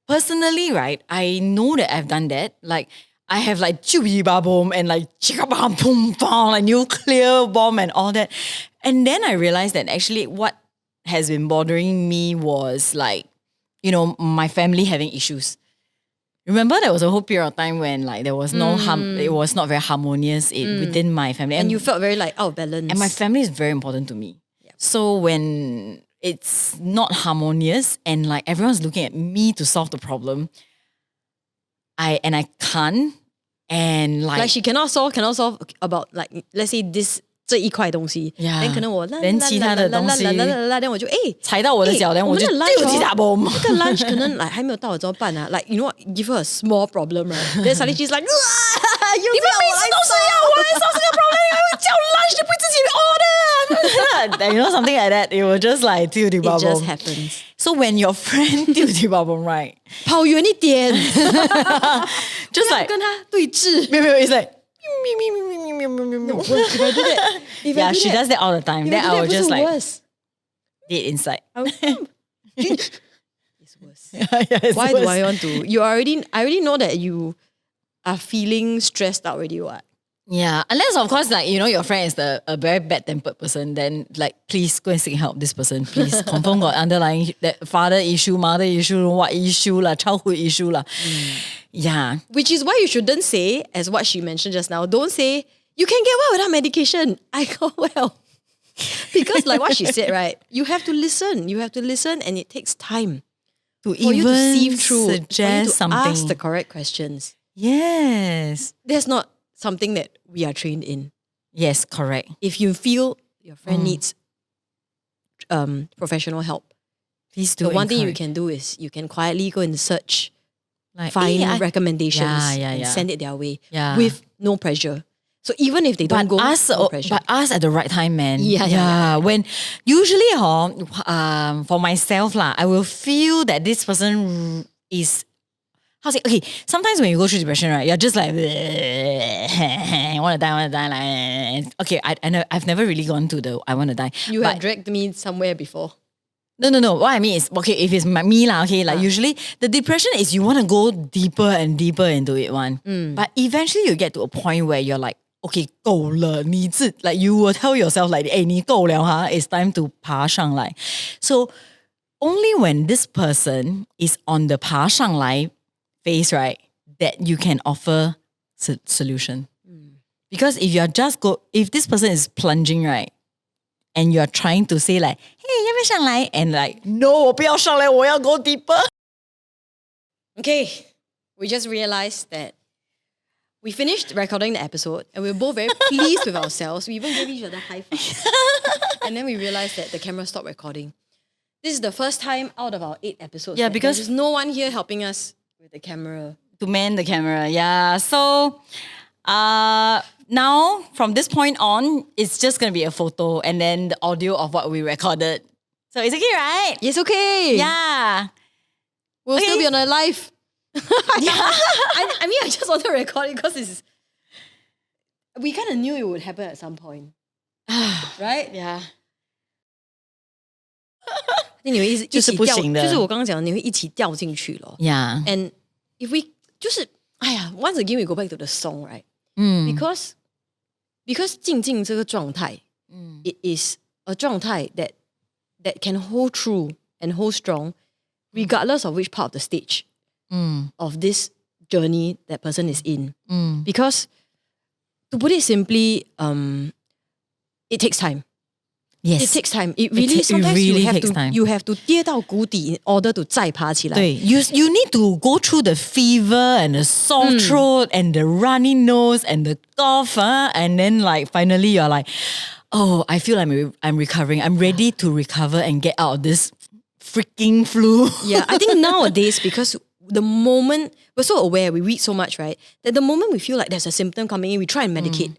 personally, right? I know that I've done that. Like I have like 就一把 bomb and like chicka bam boom bam, like nuclear bomb and all that. And then I realized that actually what has been bothering me was like, you know, my family having issues. Remember there was a whole period of time when like there was no it was not very harmonious within my family. And you felt very like out of balance. And my family is very important to me. So when it's not harmonious and like everyone's looking at me to solve the problem, I can't. And like she cannot solve about like, let's say this 这一块东西 Yeah. then 可能我 Then 其他的东西 then 我就踩到我的脚 then 我就我们的丢几打 bomb 这个 lunch 可能 like 还没有到怎么办啊 like you know what give her a small problem right then suddenly she's like 你们每次都是要我来 solve 这个 problem 你们会叫 lunch 你不会自己 order you know something like that it will just like 丢几把 it just bomb happens so when your friend 丢几把 bomb right 跑远一点 just like 跟他对峙没有 it's like if I do that yeah she does that all the time then I will just like worse. dead inside It's worse. it's Why worse. do I want to? I already know that you are feeling stressed out already. What? Yeah, unless of course like you know your friend is a very bad tempered person, then like please go and seek help. This person, please confirm got underlying that father issue, mother issue, what issue lah, childhood issue lah. Yeah, Which is why you shouldn't say, as what she mentioned just now. Don't say you can get well without medication. I got well. Because like what she said, right? You have to listen. You have to listen, and it takes time to for you to even sieve through, for you suggest to something. ask the correct questions. Yes, That's not something that we are trained in. yes, correct. If you feel your friend needs professional help, Please do. the one thing you encourage. can do is you can quietly go and search, like find I- recommendations, Yeah, and yeah. send it their way Yeah. with no pressure. So even if they don't go, ask, no pressure. but ask at the right time, man. Yeah. When usually, for myself lah, I will feel that this person is. How to say? Okay, sometimes when you go through depression, right, you're just like, I want to die, like. Okay, I've never really gone to the I want to die. You but have dragged me somewhere before. No. What I mean is, okay, if it's me lah, okay, like usually the depression is you want to go deeper and deeper into it but eventually you get to a point where you're like, okay, 够了，like you will tell yourself like, 你够了哈, it's time to 爬上来. So only when this person is on the 爬上来 phase, right, that you can offer solution. Because if this person is plunging, right, and you're trying to say like, hey, 要不要上来? And like, no, 我不要上来，我要 go deeper. Okay, we just realized that we finished recording the episode and we were both very pleased with ourselves. We even gave each other high fives. And then we realized that the camera stopped recording. This is the first time out of our 8 episodes. Yeah, because there's no one here helping us with the camera. To man the camera, yeah. So now from this point on, it's just going to be a photo and then the audio of what we recorded. So it's okay, right? It's okay. Yeah. We'll Okay. still be on a live. Yeah. I mean, I just wanted to record it because we kind of knew it would happen at some point. Right? Yeah. 你会一起就是不行的。就是我刚刚讲的，你会一起掉进去咯。Yeah. And if we 就是哎呀 once again we go back to the song, right? Because 静静这个状态it is a 状态 that can hold true and hold strong regardless of which part of the stage of this journey that person is in. Because to put it simply, it takes time. Yes. It takes time. It really sometimes really you have takes to time. you have to 跌到谷底 in order to 再爬起来。对, you need to go through the fever and the sore throat and the runny nose and the cough, and then like finally you're like, oh, I feel I'm recovering. I'm ready to recover and get out of this freaking flu. Yeah, I think nowadays because the moment we're so aware, we read so much, right? That the moment we feel like there's a symptom coming in, we try and medicate.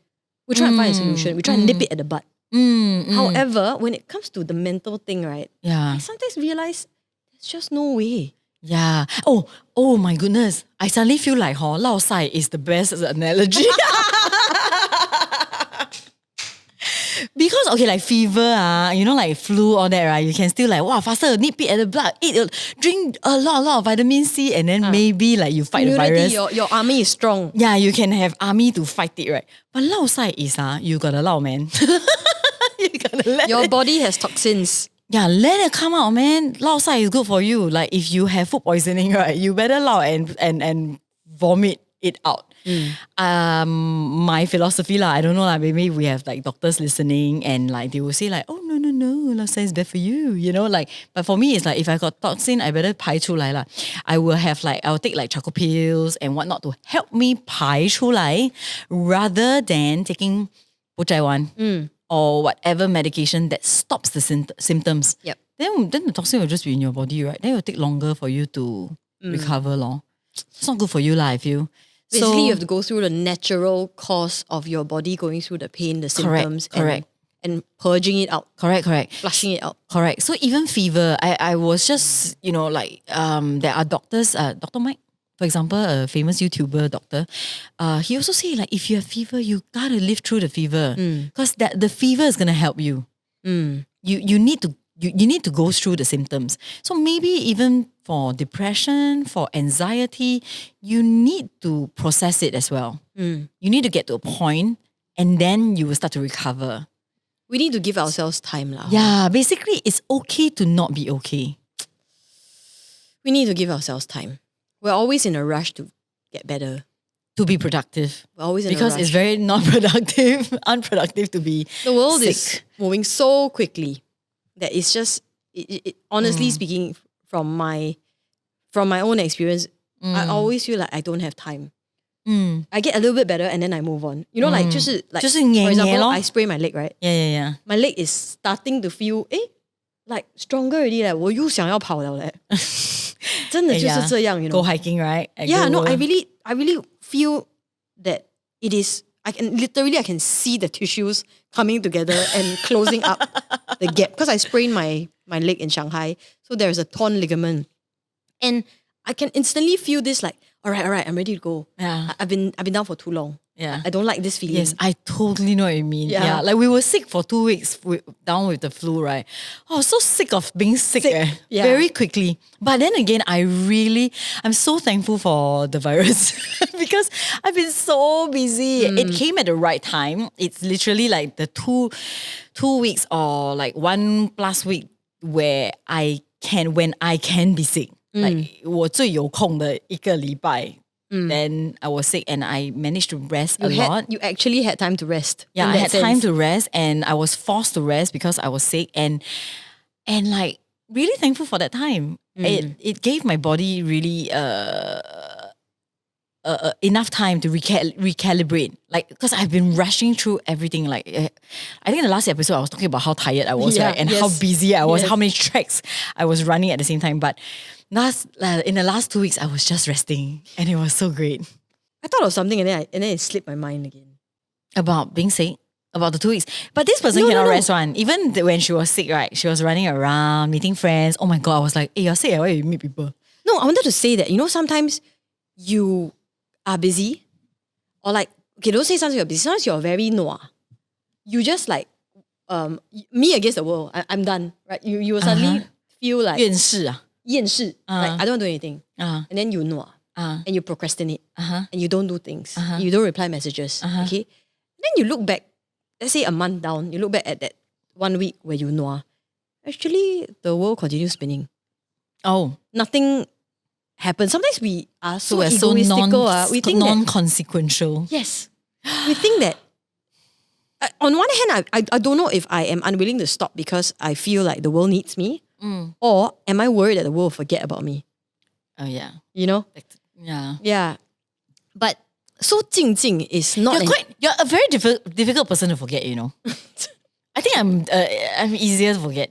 We try and find a solution. We try and nip it at the bud. However, when it comes to the mental thing, right? Yeah. I sometimes realize there's just no way. Yeah. Oh my goodness. I suddenly feel like lao sai is the best analogy. Because okay, like fever, like flu, all that, right? You can still like, wow, faster, nip it at the blood, drink a lot of vitamin C, and then maybe like you fight the virus. Your army is strong. Yeah, you can have army to fight it, right? But lao sai is you gotta lao, man. You gotta let Your body has toxins. Yeah, let it come out, man. Lao sai is good for you. Like if you have food poisoning, right, you better lao and vomit it out. My philosophy I don't know maybe we have like doctors listening and like they will say like, oh no, lao sai is bad for you, like, but for me it's like if I got toxin, I better 排出来啦. I will take like charcoal pills and whatnot to help me 排出来 rather than taking 不摘丸 or whatever medication that stops the symptoms. Yep. Then the toxin will just be in your body, right? Then it will take longer for you to recover lor. It's not good for you I feel. Basically, you have to go through the natural course of your body going through the pain, the symptoms, correct. And purging it out, Correct. flushing it out. Correct. So even fever, I was just, there are doctors, Dr. Mike, for example, a famous YouTuber doctor, he also say like, if you have fever, you gotta live through the fever because the fever is gonna help you. You need to go through the symptoms. So maybe even for depression, for anxiety, you need to process it as well. You need to get to a point and then you will start to recover. We need to give ourselves time lah. Yeah, basically it's okay to not be okay. We need to give ourselves time. We're always in a rush to get better. To be productive. We're always in Because a rush. it's very non-productive, unproductive to be The world sick. is moving so quickly that it's just, honestly speaking, from my own experience, I always feel like I don't have time. I get a little bit better and then I move on. Like, 就是for 黏黏 example, 咯 I sprain my leg, right? Yeah. My leg is starting to feel, like stronger already. 我又想要跑了嘞。真的就是这样, Go hiking, right? Yeah, no, I really feel that it is, I can see the tissues coming together and closing up the gap. Because I sprained my leg in Shanghai. So there's a torn ligament. And I can instantly feel this like, all right, I'm ready to go. Yeah. I've been down for too long. Yeah. I don't like this feeling. Yes, I totally know what you mean. Yeah. Like we were sick for 2 weeks down with the flu, right? I was so sick of being sick. Yeah. Very quickly. But then again, I'm so thankful for the virus because I've been so busy. It came at the right time. It's literally like the two weeks or like 1+ week where when I can be sick. Like 我最有空的一个礼拜. Then I was sick and I managed to rest a lot. You actually had time to rest. Yeah, in I that had time sense. to rest and I was forced to rest because I was sick and like really thankful for that time. It gave my body really enough time to recalibrate. Like, because I've been rushing through everything. Like, I think in the last episode I was talking about how tired I was, right? And how busy I was, how many tracks I was running at the same time. But in the last 2 weeks, I was just resting and it was so great. I thought of something and then it slipped my mind again. About being sick? About the 2 weeks? But this person cannot rest one. Even when she was sick, right? She was running around, meeting friends. Oh my God, I was like, hey, you're sick, why you meet people? No, I wanted to say that, sometimes you are busy or like, okay, don't say sometimes you're busy. Sometimes you're very noir. You just like, me against the world. I'm done, right? You will suddenly feel like 厌世啊. 厌世. Like, I don't want to do anything. And then you noir. And you procrastinate. And you don't do things. You don't reply messages. Okay? Then you look back, let's say a month down, you look back at that 1 week where you noir. Actually, the world continues spinning. Oh. Nothing happens. Sometimes we are so we're egoistical. We think non-consequential. Yes. We think that on one hand, I don't know if I am unwilling to stop because I feel like the world needs me. Or am I worried that the world will forget about me? Oh, yeah. Yeah. Yeah. But so Jing is not... You're a very difficult person to forget, I think I'm easier to forget.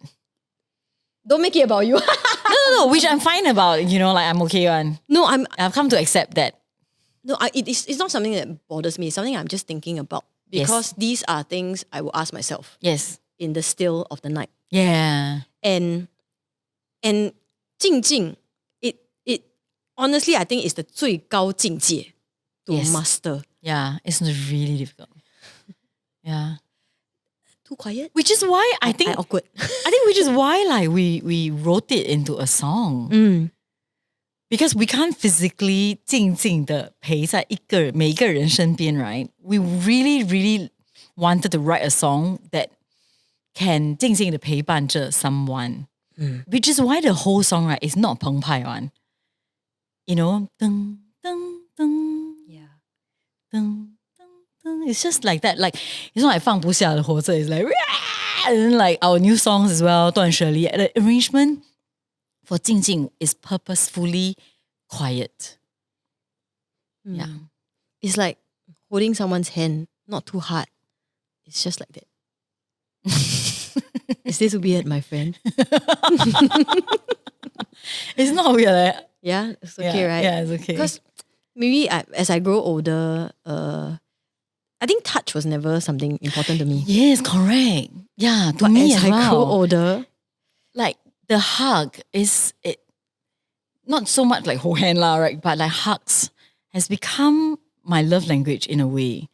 Don't make it about you. No, which I'm fine about, like I'm okay on. No, I've come to accept that. No, it's not something that bothers me. It's something I'm just thinking about. Because these are things I will ask myself. Yes. In the still of the night. Yeah. And Jing, it honestly, I think it's the 最高境界 to master. Yeah, it's really difficult. Yeah. Too quiet? Which is why I think awkward. I think which is why like we wrote it into a song. Because we can't physically 静静地陪在每一个人身边, right? We really, really wanted to write a song that can 静静地陪伴着 someone. Which is why the whole song, right, is not 澎湃 one. Dun, dun, dun. Yeah. Dun, dun, dun. It's just like that. Like, it's not like 放不下的活着. It's like, and then like our new songs as well, 断舍离. The arrangement for 静静 is purposefully quiet. Yeah. It's like holding someone's hand, not too hard. It's just like that. Is this weird, my friend? It's not weird, eh? Yeah, it's okay, right? Yeah, it's okay. Because maybe as I grow older, I think touch was never something important to me. Yes, correct. Yeah, to But me as as I grow well. older, Like the hug is not so much like hold hand lah, right? But like hugs has become my love language in a way.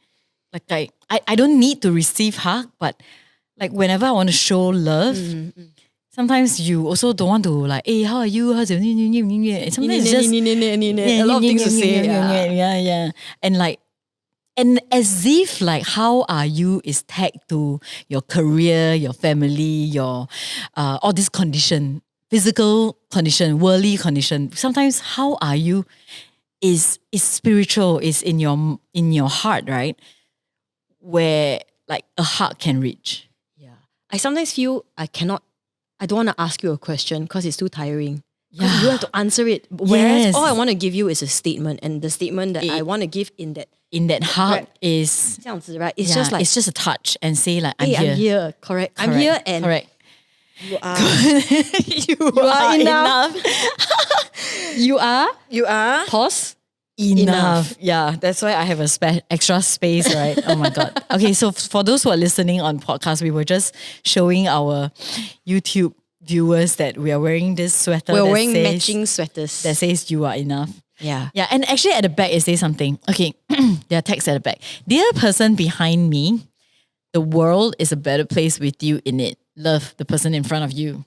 Like I don't need to receive hug, but like whenever I want to show love, sometimes you also don't want to like, hey, how are you? How's your... Sometimes it's just... a lot of things to say. Yeah. And like, and as if like, how are you is tagged to your career, your family, your all this condition, physical condition, worldly condition. Sometimes how are you is spiritual, is in your heart, right? Where like a heart can reach. I sometimes feel I don't want to ask you a question because it's too tiring. Because you have to answer it. Whereas all I want to give you is a statement. And the statement that I want to give in that heart is... 这样子, right? It's just like... It's just a touch and say like, I'm hey, here. I'm here. Correct. I'm here and... Correct. You are... you are enough. You are... Pause. Enough. Yeah, that's why I have a extra space, right? Oh my God. Okay, so for those who are listening on podcast, we were just showing our YouTube viewers that we are wearing this sweater. We're wearing matching sweaters. That says you are enough. Yeah. Yeah, and actually at the back it says something. Okay, there are texts at the back. Dear person behind me, the world is a better place with you in it. Love the person in front of you.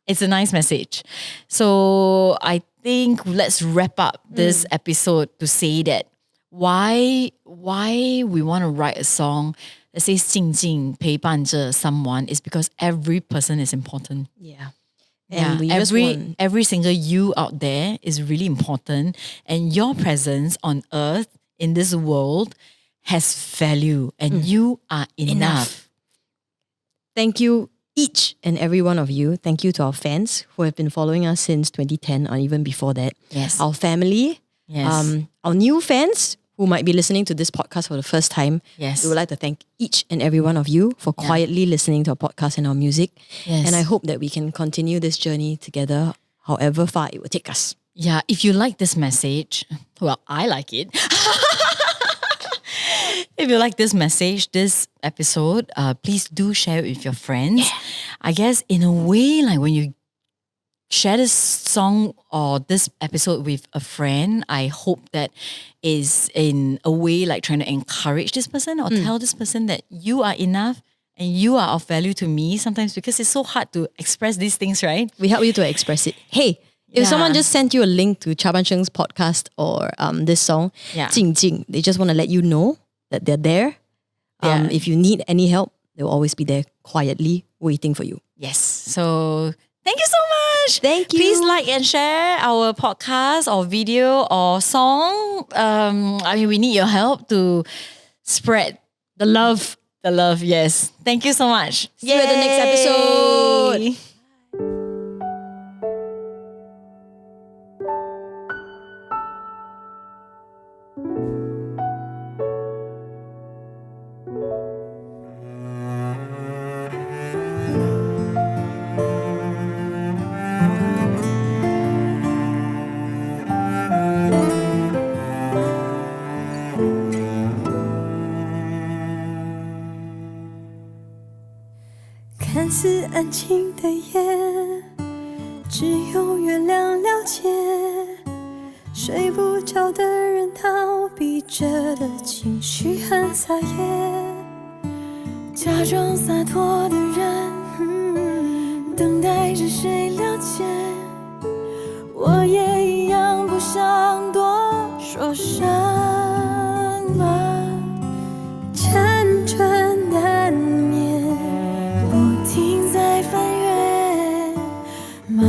It's a nice message. So I think let's wrap up this episode to say that why we want to write a song that says 静静陪伴着 someone is because every person is important. Yeah. Yeah, And we just want... every single you out there is really important, and your presence on earth in this world has value, and you are enough. Thank you, each and every one of you. Thank you to our fans who have been following us since 2010 or even before that. Yes. Our family. Yes. Our new fans who might be listening to this podcast for the first time. Yes. We would like to thank each and every one of you for quietly listening to our podcast and our music. Yes. And I hope that we can continue this journey together, however far it will take us. Yeah, if you like this message, well, I like it. If you like this message, this episode, please do share it with your friends. Yeah. I guess in a way, like when you share this song or this episode with a friend, I hope that is in a way like trying to encourage this person or tell this person that you are enough and you are of value to me sometimes, because it's so hard to express these things, right? We help you to express it. Hey, if someone just sent you a link to插班生's podcast or this song, 静静, they just want to let you know that they're there. If you need any help, they'll always be there quietly waiting for you. Yes. So thank you so much. Thank you. Please like and share our podcast or video or song. I mean, we need your help to spread The love. the love. Yes. Thank you so much. See you at the next episode.看似安静的夜，只有月亮了解。睡不着的人逃避着的情绪很撒野，假装洒脱的人，等待着谁了解。我也一样不想多说什么，辗转难眠，不停在翻阅，麻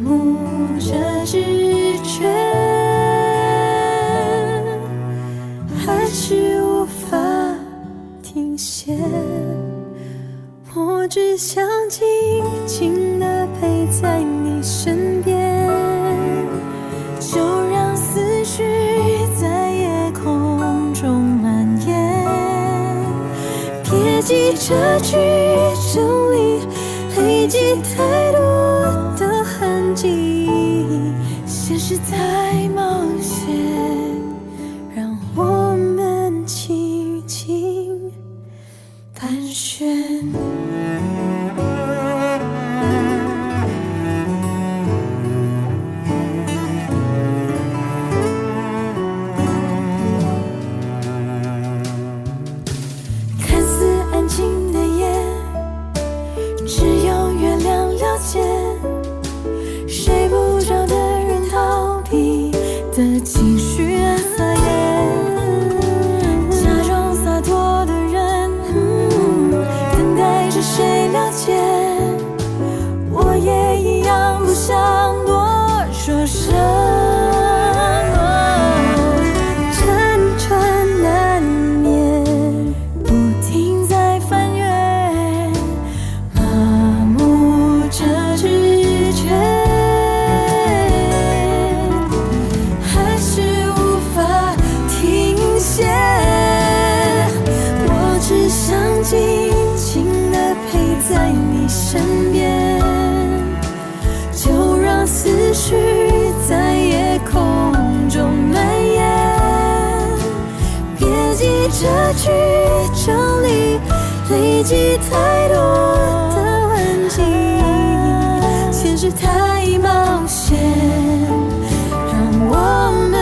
木着直觉，还是无法停歇。我只想静静地陪在你身边，就让思绪在夜空中蔓延，别急着去整理累积太多的痕迹，现实太冒险，让我们轻轻盘旋。看似安静的夜，只有月亮了解。睡不着的人逃避的情绪很撒野，假装洒脱的人，等待着谁了解。我也一样不想多说什么，辗转难眠，不停在翻阅，麻木着直觉，还是无法停歇。我只想静静地陪在你身边，就让思绪在夜空中蔓延，别急着去整理累积太多的痕迹，现实太冒险，让我们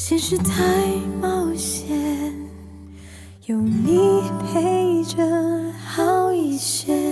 现实太冒险，有你陪着好一些。